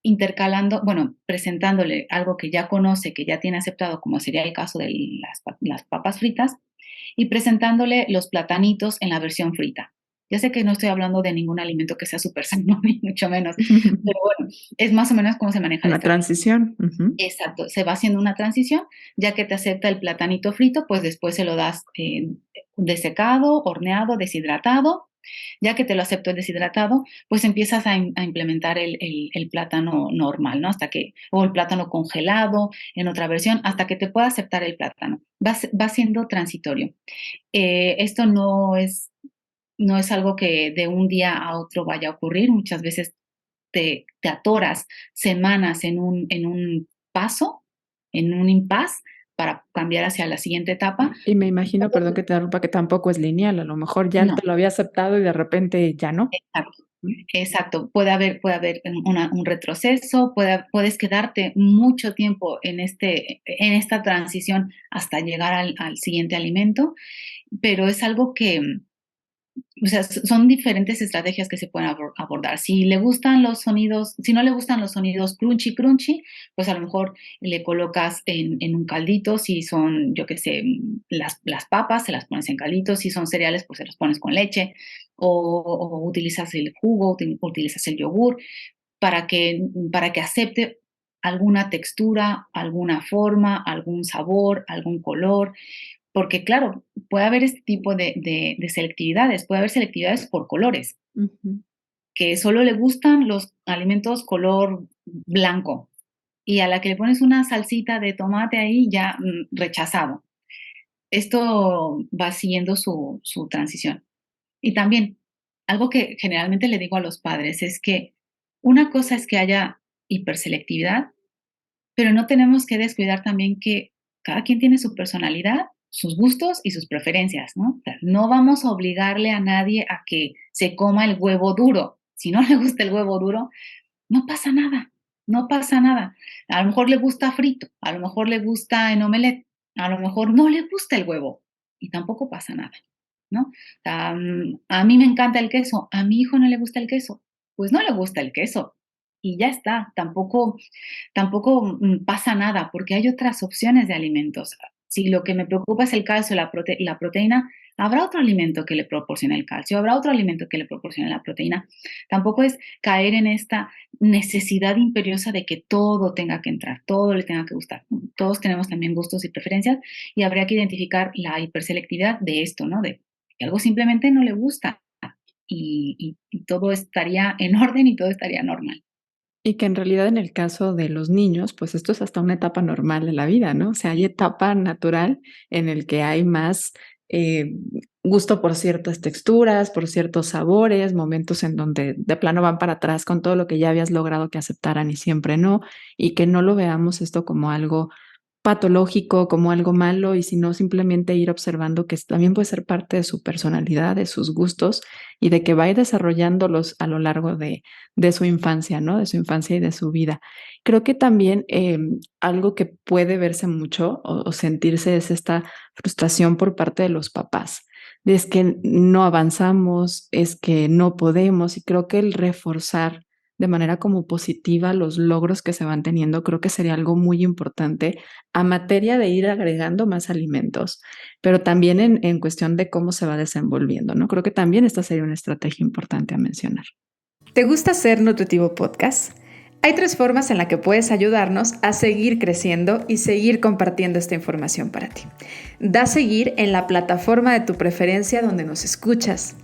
intercalando, bueno, presentándole algo que ya conoce, que ya tiene aceptado, como sería el caso de las papas fritas, y presentándole los platanitos en la versión frita. Ya sé que no estoy hablando de ningún alimento que sea súper sano, ni mucho menos, pero bueno, es más o menos cómo se maneja la Una estrategia. transición. Ujú. Exacto, se va haciendo una transición, ya que te acepta el platanito frito, pues después se lo das, desecado, horneado, deshidratado. Ya que te lo aceptó el deshidratado, pues empiezas a implementar el plátano normal, ¿no? Hasta que, o el plátano congelado en otra versión, hasta que te pueda aceptar el plátano. Va siendo transitorio. Esto no es algo que de un día a otro vaya a ocurrir. Muchas veces te atoras semanas en un paso, en un impasse, para cambiar hacia la siguiente etapa. Y me imagino, perdón que te interrumpa, que tampoco es lineal. A lo mejor ya No, te lo había aceptado y de repente ya no. exacto. ¿Mm? Exacto, puede haber un retroceso, puedes quedarte mucho tiempo en esta transición hasta llegar al siguiente alimento, pero es algo que, o sea, son diferentes estrategias que se pueden abordar. Si le gustan los sonidos, si no le gustan los sonidos crunchy, crunchy, pues a lo mejor le colocas en un caldito. Si son, yo qué sé, las papas, se las pones en caldito. Si son cereales, pues se los pones con leche. O utilizas el jugo, utilizas el yogur para que acepte alguna textura, alguna forma, algún sabor, algún color. Porque claro, puede haber este tipo de selectividades, puede haber selectividades por colores, Ujú. que solo le gustan los alimentos color blanco, y a la que le pones una salsita de tomate ahí, ya, rechazado. Esto va siguiendo su transición. Y también, algo que generalmente le digo a los padres es que una cosa es que haya hiperselectividad, pero no tenemos que descuidar también que cada quien tiene su personalidad, sus gustos y sus preferencias, ¿no? O sea, no vamos a obligarle a nadie a que se coma el huevo duro. Si no le gusta el huevo duro, no pasa nada, no pasa nada. A lo mejor le gusta frito, a lo mejor le gusta en omelette, a lo mejor no le gusta el huevo y tampoco pasa nada, ¿no? O sea, a mí me encanta el queso, a mi hijo no le gusta el queso, pues no le gusta el queso y ya está. Tampoco pasa nada porque hay otras opciones de alimentos. Si lo que me preocupa es el calcio, la proteína, habrá otro alimento que le proporcione el calcio, habrá otro alimento que le proporcione la proteína. Tampoco es caer en esta necesidad imperiosa de que todo tenga que entrar, todo le tenga que gustar. Todos tenemos también gustos y preferencias y habría que identificar la hiperselectividad de esto, ¿no? De que algo simplemente no le gusta y todo estaría en orden y todo estaría normal. Y que en realidad en el caso de los niños, pues esto es hasta una etapa normal de la vida, ¿no? O sea, hay etapa natural en el que hay más eh, gusto por ciertas texturas, por ciertos sabores, momentos en donde de plano van para atrás con todo lo que ya habías logrado que aceptaran y siempre no, y que no lo veamos esto como algo patológico, como algo malo, y sino simplemente ir observando que también puede ser parte de su personalidad, de sus gustos, y de que va a ir desarrollándolos a lo largo de su infancia, ¿no? De su infancia y de su vida. Creo que también algo que puede verse mucho o sentirse es esta frustración por parte de los papás. Es que no avanzamos, es que no podemos, y creo que el reforzar de manera como positiva los logros que se van teniendo, creo que sería algo muy importante a materia de ir agregando más alimentos, pero también en cuestión de cómo se va desenvolviendo, ¿no? Creo que también esta sería una estrategia importante a mencionar. ¿Te gusta Ser Nutritivo Podcast? Hay 3 formas en las que puedes ayudarnos a seguir creciendo y seguir compartiendo esta información para ti. Da seguir en la plataforma de tu preferencia donde nos escuchas,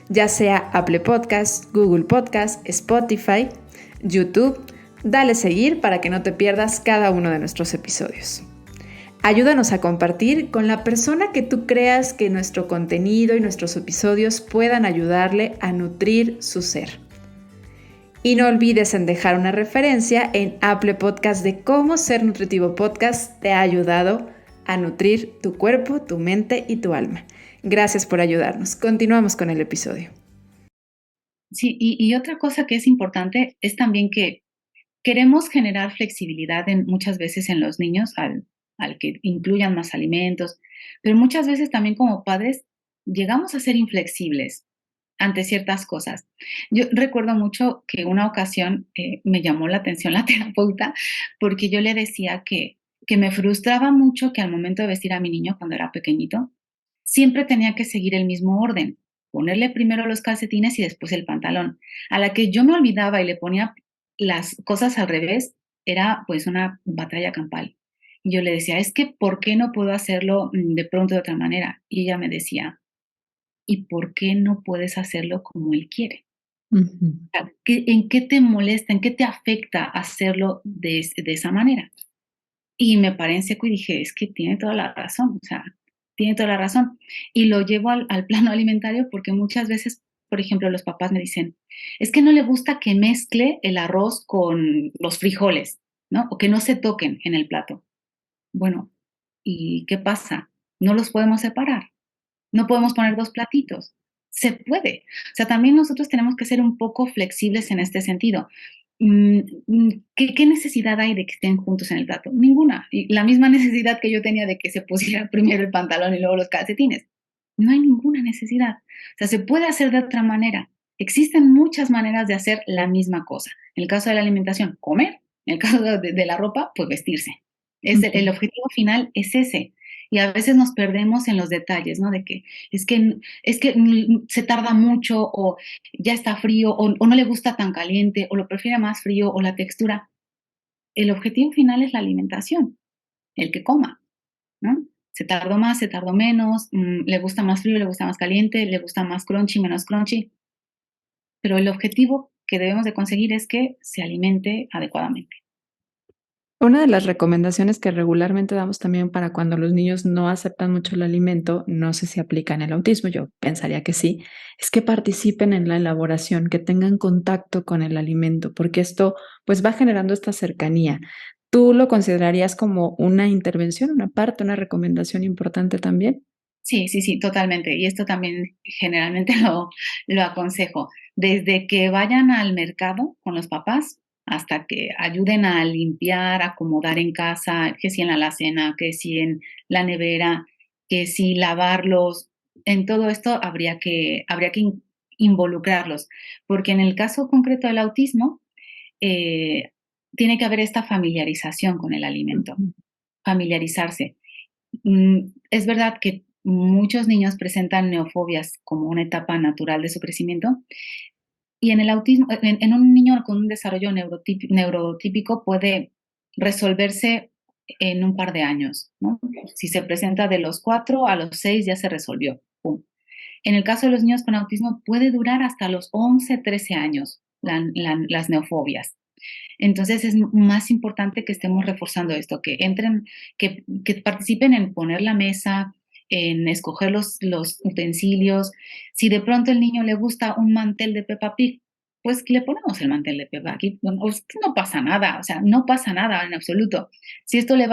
ya sea Apple Podcast, Google Podcast, Spotify, YouTube. Dale seguir para que no te pierdas cada uno de nuestros episodios. Ayúdanos a compartir con la persona que tú creas que nuestro contenido y nuestros episodios puedan ayudarle a nutrir su ser. Y no olvides en dejar una referencia en Apple Podcast de cómo Ser Nutritivo Podcast te ha ayudado a nutrir tu cuerpo, tu mente y tu alma. Gracias por ayudarnos. Continuamos con el episodio. Sí, y otra cosa que es importante es también que queremos generar flexibilidad muchas veces en los niños al que incluyan más alimentos, pero muchas veces también como padres llegamos a ser inflexibles ante ciertas cosas. Yo recuerdo mucho que una ocasión me llamó la atención la terapeuta porque yo le decía que me frustraba mucho que al momento de vestir a mi niño cuando era pequeñito, siempre tenía que seguir el mismo orden, ponerle primero los calcetines y después el pantalón. A la que yo me olvidaba y le ponía las cosas al revés, era pues una batalla campal. Y yo le decía, es que ¿por qué no puedo hacerlo de pronto de otra manera? Y ella me decía, ¿y por qué no puedes hacerlo como él quiere? Ujú. O sea, ¿en qué te molesta, en qué te afecta hacerlo de esa manera? Y me paré en seco y dije, es que tiene toda la razón, o sea, tiene toda la razón. Y lo llevo al plano alimentario porque muchas veces, por ejemplo, los papás me dicen, es que no le gusta que mezcle el arroz con los frijoles, ¿no? O que no se toquen en el plato. Bueno, ¿y qué pasa? No los podemos separar. No podemos poner 2 platitos. Se puede. O sea, también nosotros tenemos que ser un poco flexibles en este sentido. Mm, ¿qué necesidad hay de que estén juntos en el plato? Ninguna. Y la misma necesidad que yo tenía de que se pusiera primero el pantalón y luego los calcetines. No hay ninguna necesidad. O sea, se puede hacer de otra manera. Existen muchas maneras de hacer la misma cosa. En el caso de la alimentación, comer. En el caso de la ropa, pues vestirse. El Ujú. objetivo final es ese. Y a veces nos perdemos en los detalles, ¿no? De que se tarda mucho o ya está frío o no le gusta tan caliente o lo prefiere más frío o la textura. El objetivo final es la alimentación, el que coma, ¿no? Se tardó más, se tardó menos, le gusta más frío, le gusta más caliente, le gusta más crunchy, menos crunchy, pero el objetivo que debemos de conseguir es que se alimente adecuadamente. Una de las recomendaciones que regularmente damos también para cuando los niños no aceptan mucho el alimento, no sé si aplica en el autismo, yo pensaría que sí, es que participen en la elaboración, que tengan contacto con el alimento, porque esto pues va generando esta cercanía. ¿Tú lo considerarías como una intervención, una parte, una recomendación importante también? Sí, sí, sí, totalmente. Y esto también generalmente lo aconsejo. Desde que vayan al mercado con los papás hasta que ayuden a limpiar, acomodar en casa, que si en la alacena, que si en la nevera, que si lavarlos. En todo esto habría que involucrarlos, porque en el caso concreto del autismo, eh, tiene que haber esta familiarización con el alimento, Ujú. familiarizarse. Es verdad que muchos niños presentan neofobias como una etapa natural de su crecimiento, y en el autismo, en un niño con un desarrollo neurotípico puede resolverse en un par de años, ¿no? Si se presenta de los 4 a los 6 ya se resolvió, pum. En el caso de los niños con autismo puede durar hasta los 11, 13 años las neofobias. Entonces es más importante que estemos reforzando esto, que entren, que participen en poner la mesa, en escoger los utensilios. Si de pronto el niño le gusta un mantel de Peppa Pig, pues le ponemos el mantel de Peppa Pig. No pasa nada, o sea, no pasa nada en absoluto. Si esto le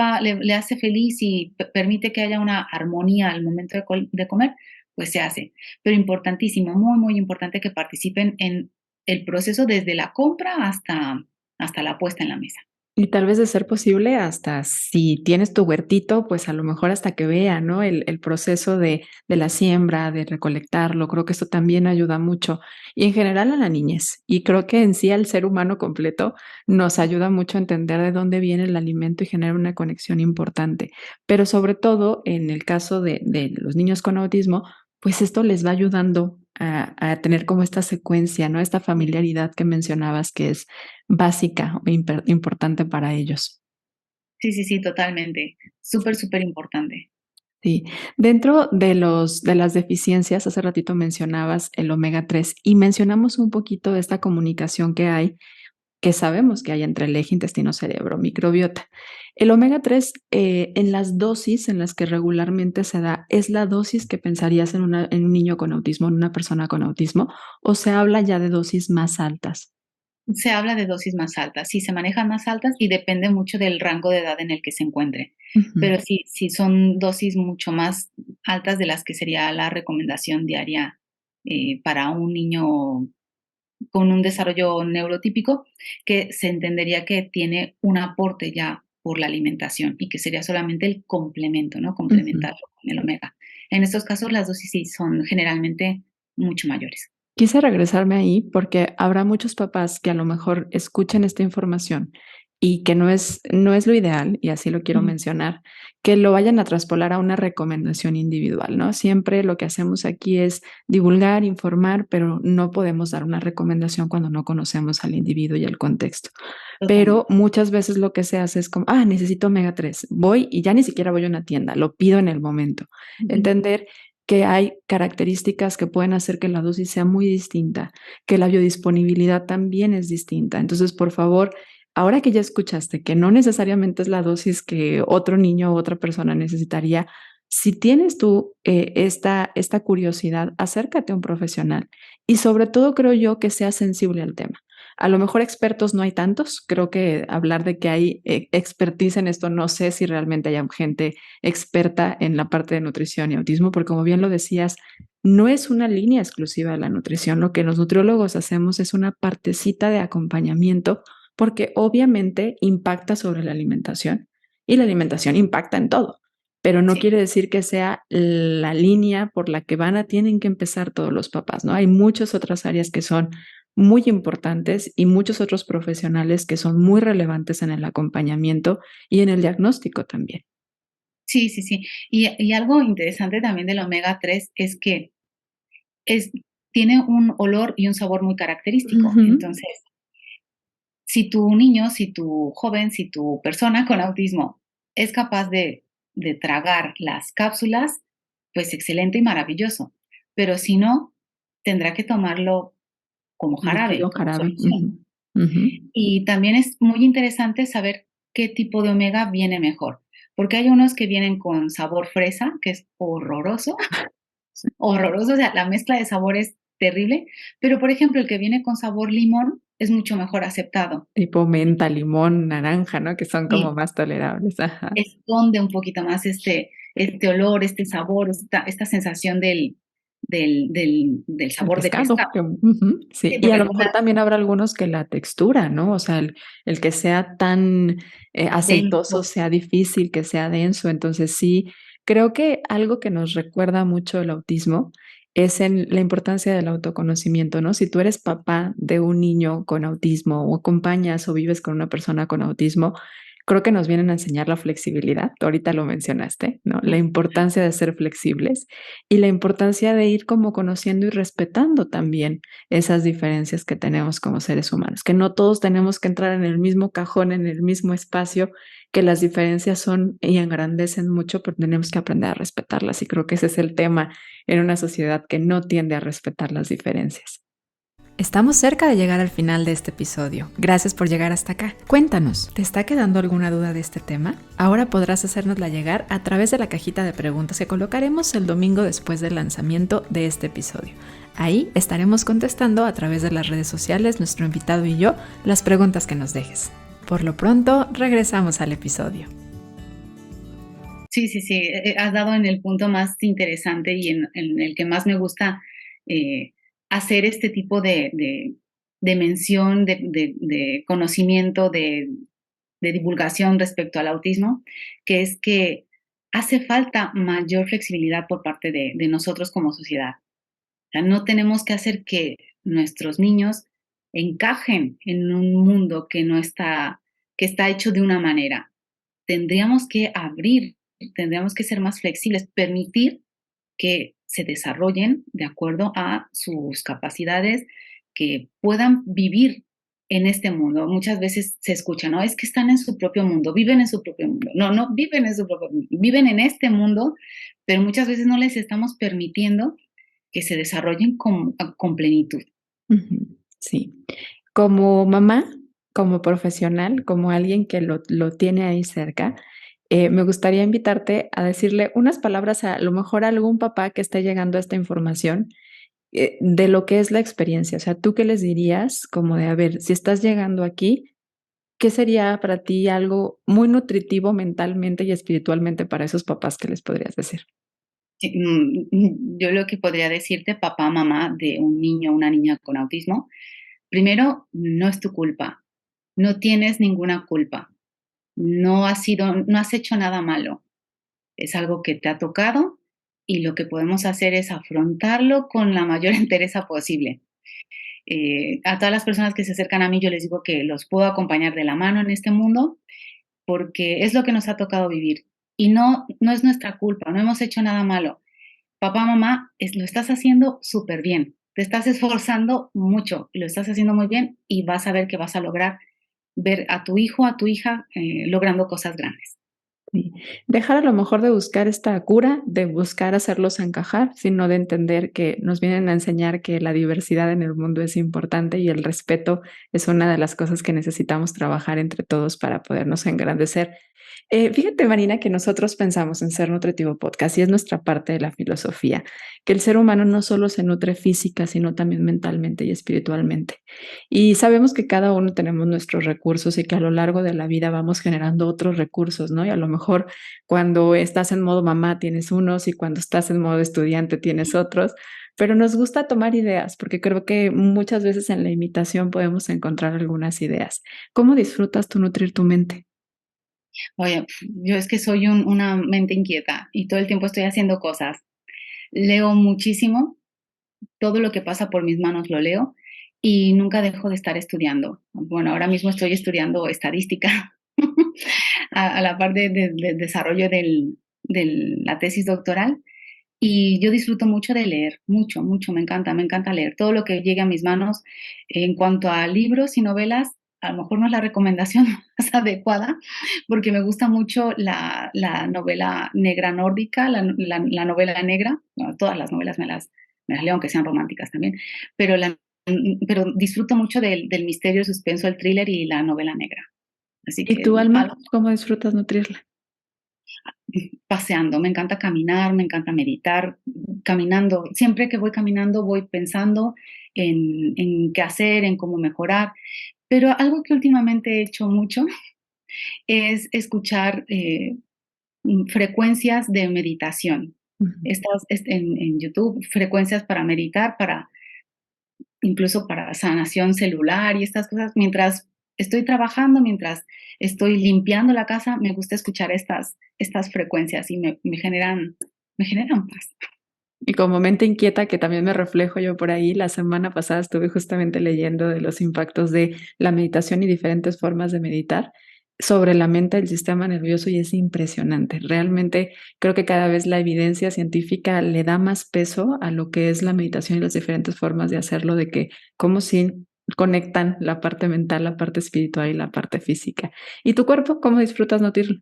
hace feliz y permite que haya una armonía al momento de comer, pues se hace. Pero importantísimo, muy, muy importante que participen en el proceso desde la compra hasta la puesta en la mesa. Y tal vez de ser posible, hasta si tienes tu huertito, pues a lo mejor hasta que vea, ¿no? El proceso de la siembra, de recolectarlo. Creo que esto también ayuda mucho. Y en general a la niñez. Y creo que en sí al ser humano completo nos ayuda mucho a entender de dónde viene el alimento y genera una conexión importante. Pero sobre todo en el caso de los niños con autismo, pues esto les va ayudando a tener como esta secuencia, ¿no? Esta familiaridad que mencionabas que es básica o importante para ellos. Sí, sí, sí, totalmente. Súper, súper importante. Sí. Dentro de las deficiencias, hace ratito mencionabas el omega 3 y mencionamos un poquito de esta comunicación que hay, que sabemos que hay entre el eje intestino-cerebro, microbiota. El omega 3, en las dosis en las que regularmente se da, ¿es la dosis que pensarías en un niño con autismo, en una persona con autismo, o se habla ya de dosis más altas? Se habla de dosis más altas, sí, se manejan más altas y depende mucho del rango de edad en el que se encuentre. Ujú. Pero sí, sí son dosis mucho más altas de las que sería la recomendación diaria, para un niño con un desarrollo neurotípico, que se entendería que tiene un aporte ya por la alimentación y que sería solamente el complemento, ¿no? Ujú. Complementarlo con el omega. En estos casos, las dosis sí son generalmente mucho mayores. Quise regresarme ahí porque habrá muchos papás que a lo mejor escuchen esta información y que no es lo ideal, y así lo quiero Ujú. mencionar, que lo vayan a traspolar a una recomendación individual, ¿no? Siempre lo que hacemos aquí es divulgar, informar, pero no podemos dar una recomendación cuando no conocemos al individuo y el contexto. Pero Totalmente. muchas veces lo que se hace es como, necesito omega 3, voy y ya ni siquiera voy a una tienda, lo pido en el momento. Ujú. Entender que hay características que pueden hacer que la dosis sea muy distinta, que la biodisponibilidad también es distinta. Entonces, por favor, ahora que ya escuchaste que no necesariamente es la dosis que otro niño o otra persona necesitaría, si tienes tú esta curiosidad, acércate a un profesional y sobre todo creo yo que sea sensible al tema. A lo mejor expertos no hay tantos, creo que hablar de que hay expertise en esto, no sé si realmente haya gente experta en la parte de nutrición y autismo, porque como bien lo decías, no es una línea exclusiva de la nutrición. Lo que los nutriólogos hacemos es una partecita de acompañamiento, porque obviamente impacta sobre la alimentación y la alimentación impacta en todo, pero no Sí. quiere decir que sea la línea por la que tienen que empezar todos los papás, ¿no? Hay muchas otras áreas que son muy importantes y muchos otros profesionales que son muy relevantes en el acompañamiento y en el diagnóstico también. Sí, sí, sí. Y algo interesante también del omega 3 es que es tiene un olor y un sabor muy característico. Ujú. Entonces, si tu niño, si tu joven, si tu persona con autismo es capaz de tragar las cápsulas, pues excelente y maravilloso. Pero si no, tendrá que tomarlo como jarabe, Líquido, como jarabe. solución. Ujú, ujú. Y también es muy interesante saber qué tipo de omega viene mejor, porque hay unos que vienen con sabor fresa, que es horroroso, horroroso, o sea, la mezcla de sabor es terrible, pero, por ejemplo, el que viene con sabor limón es mucho mejor aceptado. Tipo menta, limón, naranja, ¿no? Que son como Sí, más tolerables. Ajá. esconde un poquito más este olor, este sabor, esta sensación del El sabor de pescado, pescado. que ujú, sí. Sí, Y a porque lo o mejor sea, también habrá algunos que la textura, ¿no? O sea, el que sea tan, aceitoso, denso. sea difícil, que sea denso. Entonces, sí, creo que algo que nos recuerda mucho el autismo es en la importancia del autoconocimiento, ¿no? Si tú eres papá de un niño con autismo o acompañas o vives con una persona con autismo, creo que nos vienen a enseñar la flexibilidad. Tú ahorita lo mencionaste, ¿no? La importancia de ser flexibles y la importancia de ir como conociendo y respetando también esas diferencias que tenemos como seres humanos, que no todos tenemos que entrar en el mismo cajón, en el mismo espacio, que las diferencias son y engrandecen mucho, pero tenemos que aprender a respetarlas. Y creo que ese es el tema en una sociedad que no tiende a respetar las diferencias. Estamos cerca de llegar al final de este episodio. Gracias por llegar hasta acá. Cuéntanos, ¿te está quedando alguna duda de este tema? Ahora podrás hacérnosla llegar a través de la cajita de preguntas que colocaremos el domingo después del lanzamiento de este episodio. Ahí estaremos contestando a través de las redes sociales, nuestro invitado y yo, las preguntas que nos dejes. Por lo pronto, regresamos al episodio. Sí, sí, sí, has dado en el punto más interesante y en el que más me gusta hacer este tipo de mención, de conocimiento, de divulgación respecto al autismo, que es que hace falta mayor flexibilidad por parte de nosotros como sociedad. O sea, no tenemos que hacer que nuestros niños encajen en un mundo que está hecho de una manera. Tendríamos que abrir, tendríamos que ser más flexibles, permitir que se desarrollen de acuerdo a sus capacidades, que puedan vivir en este mundo. Muchas veces se escucha, ¿no? Es que están en su propio mundo, viven en su propio mundo. No, no viven en su propio mundo, viven en este mundo, pero muchas veces no les estamos permitiendo que se desarrollen con plenitud. Sí. Como mamá, como profesional, como alguien que lo tiene ahí cerca, me gustaría invitarte a decirle unas palabras a lo mejor a algún papá que esté llegando a esta información, de lo que es la experiencia. O sea, ¿tú qué les dirías? Como de, a ver, si estás llegando aquí, ¿qué sería para ti algo muy nutritivo mentalmente y espiritualmente para esos papás que les podrías decir? Sí, yo lo que podría decirte, papá, mamá de un niño o una niña con autismo, primero, no es tu culpa, no tienes ninguna culpa, no has hecho nada malo, es algo que te ha tocado y lo que podemos hacer es afrontarlo con la mayor entereza posible. A todas las personas que se acercan a mí, yo les digo que los puedo acompañar de la mano en este mundo porque es lo que nos ha tocado vivir y no es nuestra culpa, no hemos hecho nada malo. Papá, mamá, lo estás haciendo súper bien, te estás esforzando mucho, lo estás haciendo muy bien y vas a ver que vas a lograr ver a tu hijo, a tu hija logrando cosas grandes. Sí. Dejar a lo mejor de buscar esta cura, de buscar hacerlos encajar, sino de entender que nos vienen a enseñar que la diversidad en el mundo es importante y el respeto es una de las cosas que necesitamos trabajar entre todos para podernos engrandecer. Fíjate, Marina, que nosotros pensamos en Ser Nutritivo Podcast y es nuestra parte de la filosofía, que el ser humano no solo se nutre física, sino también mentalmente y espiritualmente. Y sabemos que cada uno tenemos nuestros recursos y que a lo largo de la vida vamos generando otros recursos, ¿no? Y a lo mejor cuando estás en modo mamá tienes unos y cuando estás en modo estudiante tienes otros, pero nos gusta tomar ideas porque creo que muchas veces en la imitación podemos encontrar algunas ideas. ¿Cómo disfrutas tú nutrir tu mente? Oye, yo es que soy una mente inquieta y todo el tiempo estoy haciendo cosas. Leo muchísimo, todo lo que pasa por mis manos lo leo y nunca dejo de estar estudiando. Bueno, ahora mismo estoy estudiando estadística a la par del desarrollo de la tesis doctoral y yo disfruto mucho de leer, mucho, mucho, me encanta leer. Todo lo que llegue a mis manos en cuanto a libros y novelas, a lo mejor no es la recomendación más adecuada, porque me gusta mucho la novela negra nórdica, la novela negra, bueno, todas las novelas me las leo, aunque sean románticas también, pero, pero disfruto mucho del misterio, el suspenso, el thriller y la novela negra. Así ¿Y que tu alma? ¿Cómo disfrutas nutrirla? paseando, me encanta caminar, me encanta meditar, caminando. Siempre que voy caminando voy pensando en qué hacer, en cómo mejorar. Pero algo que últimamente he hecho mucho es escuchar frecuencias de meditación. Ujú. En YouTube, frecuencias para meditar, incluso para sanación celular y estas cosas. Mientras estoy trabajando, mientras estoy limpiando la casa, me gusta escuchar estas frecuencias y me generan paz. Y como mente inquieta, que también me reflejo yo por ahí, la semana pasada estuve justamente leyendo de los impactos de la meditación y diferentes formas de meditar sobre la mente del sistema nervioso y es impresionante. Realmente creo que cada vez la evidencia científica le da más peso a lo que es la meditación y las diferentes formas de hacerlo, de que cómo si conectan la parte mental, la parte espiritual y la parte física. ¿Y tu cuerpo? ¿Cómo disfrutas nutrirlo?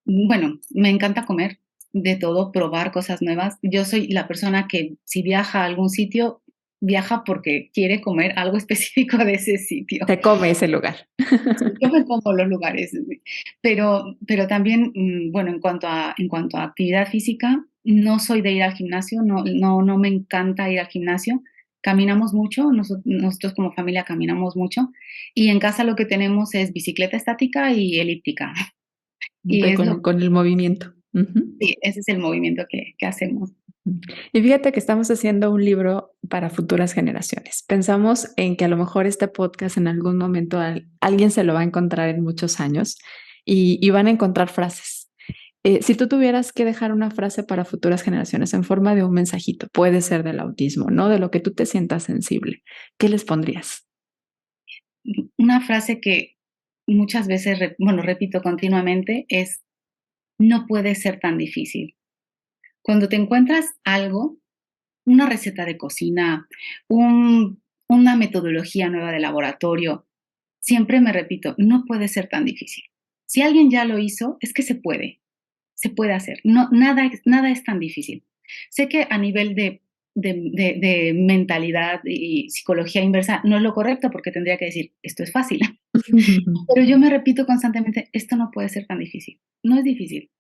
Bueno, me encanta comer de todo, probar cosas nuevas. Yo soy la persona que si viaja a algún sitio, viaja porque quiere comer algo específico de ese sitio. Te come ese lugar. Sí, yo me como los lugares, sí. Pero también, bueno, en cuanto a actividad física, no soy de ir al gimnasio, no me encanta ir al gimnasio. Caminamos mucho, nosotros como familia caminamos mucho, y en casa lo que tenemos es bicicleta estática y elíptica, y es lo Con el movimiento. Ujú. sí, ese es el movimiento que hacemos. Y fíjate que estamos haciendo un libro para futuras generaciones. Pensamos en que a lo mejor este podcast en algún momento alguien se lo va a encontrar en muchos años y van a encontrar frases. Si tú tuvieras que dejar una frase para futuras generaciones en forma de un mensajito, puede ser del autismo, ¿no? De lo que tú te sientas sensible, ¿qué les pondrías? Una frase que muchas veces, bueno, repito continuamente es: "No puede ser tan difícil". Cuando te encuentras algo, una receta de cocina, una metodología nueva de laboratorio, siempre me repito, no puede ser tan difícil. Si alguien ya lo hizo, es que se puede hacer. No, nada es tan difícil. Sé que a nivel de mentalidad y psicología inversa no es lo correcto porque tendría que decir, esto es fácil, pero yo me repito constantemente, esto no puede ser tan difícil. No es difícil.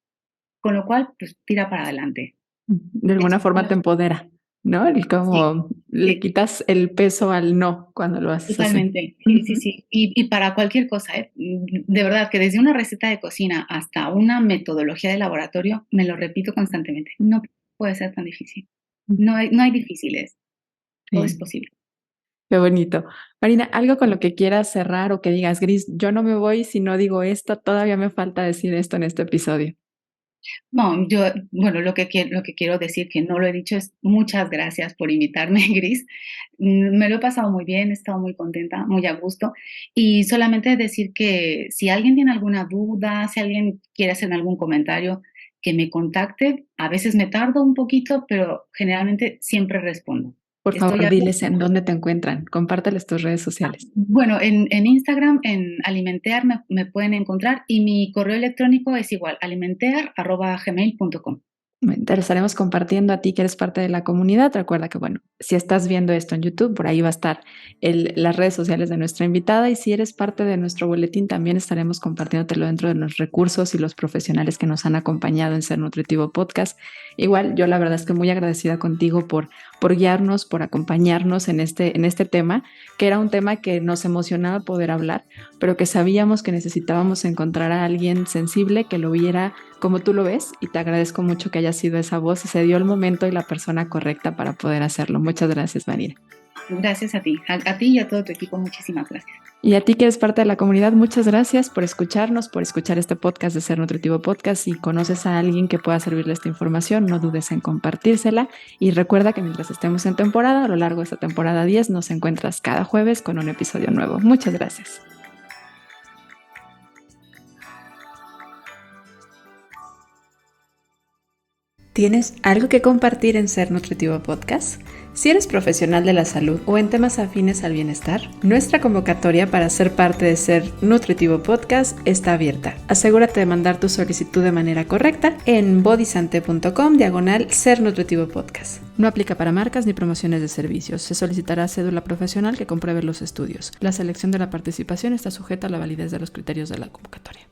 Con lo cual, pues tira para adelante. De alguna Eso es forma una te empodera, ¿no? El Sí, como le sí. quitas el peso al no cuando lo haces así. Totalmente, sí, sí, Ujú. sí. Y para cualquier cosa, ¿eh? De verdad que desde una receta de cocina hasta una metodología de laboratorio, me lo repito constantemente. No puede ser tan difícil. No hay difíciles, todo es Sí, posible. qué bonito. Marina, algo con lo que quieras cerrar o que digas, Gris, yo no me voy si no digo esto, todavía me falta decir esto en este episodio. No, bueno, lo que quiero decir, que no lo he dicho, es muchas gracias por invitarme, Gris. Me lo he pasado muy bien, he estado muy contenta, muy a gusto. Y solamente decir que si alguien tiene alguna duda, si alguien quiere hacer algún comentario, que me contacte. A veces me tardo un poquito, pero generalmente siempre respondo. Por Estoy favor, diles abierta. en dónde te encuentran, compárteles tus redes sociales. Bueno, en Instagram, en Alimentear me pueden encontrar y mi correo electrónico es igual, alimentear@gmail.com. Te lo estaremos compartiendo a ti que eres parte de la comunidad. Recuerda que, bueno, si estás viendo esto en YouTube, por ahí va a estar las redes sociales de nuestra invitada y si eres parte de nuestro boletín, también estaremos compartiéndotelo dentro de los recursos y los profesionales que nos han acompañado en Ser Nutritivo Podcast. Igual, yo la verdad es que muy agradecida contigo por guiarnos, por acompañarnos en este tema, que era un tema que nos emocionaba poder hablar, pero que sabíamos que necesitábamos encontrar a alguien sensible que lo viera como tú lo ves y te agradezco mucho que hayas sido esa voz y se dio el momento y la persona correcta para poder hacerlo. Muchas gracias, Marina. Gracias a ti, a ti y a todo tu equipo, muchísimas gracias. Y a ti que eres parte de la comunidad, muchas gracias por escucharnos, por escuchar este podcast de Ser Nutritivo Podcast. Si conoces a alguien que pueda servirle esta información, no dudes en compartírsela. Y recuerda que mientras estemos en temporada, a lo largo de esta temporada 10, nos encuentras cada jueves con un episodio nuevo. Muchas gracias. ¿Tienes algo que compartir en Ser Nutritivo Podcast? Si eres profesional de la salud o en temas afines al bienestar, nuestra convocatoria para ser parte de Ser Nutritivo Podcast está abierta. Asegúrate de mandar tu solicitud de manera correcta en bodysante.com/Ser Nutritivo Podcast. No aplica para marcas ni promociones de servicios. Se solicitará cédula profesional que compruebe los estudios. La selección de la participación está sujeta a la validez de los criterios de la convocatoria.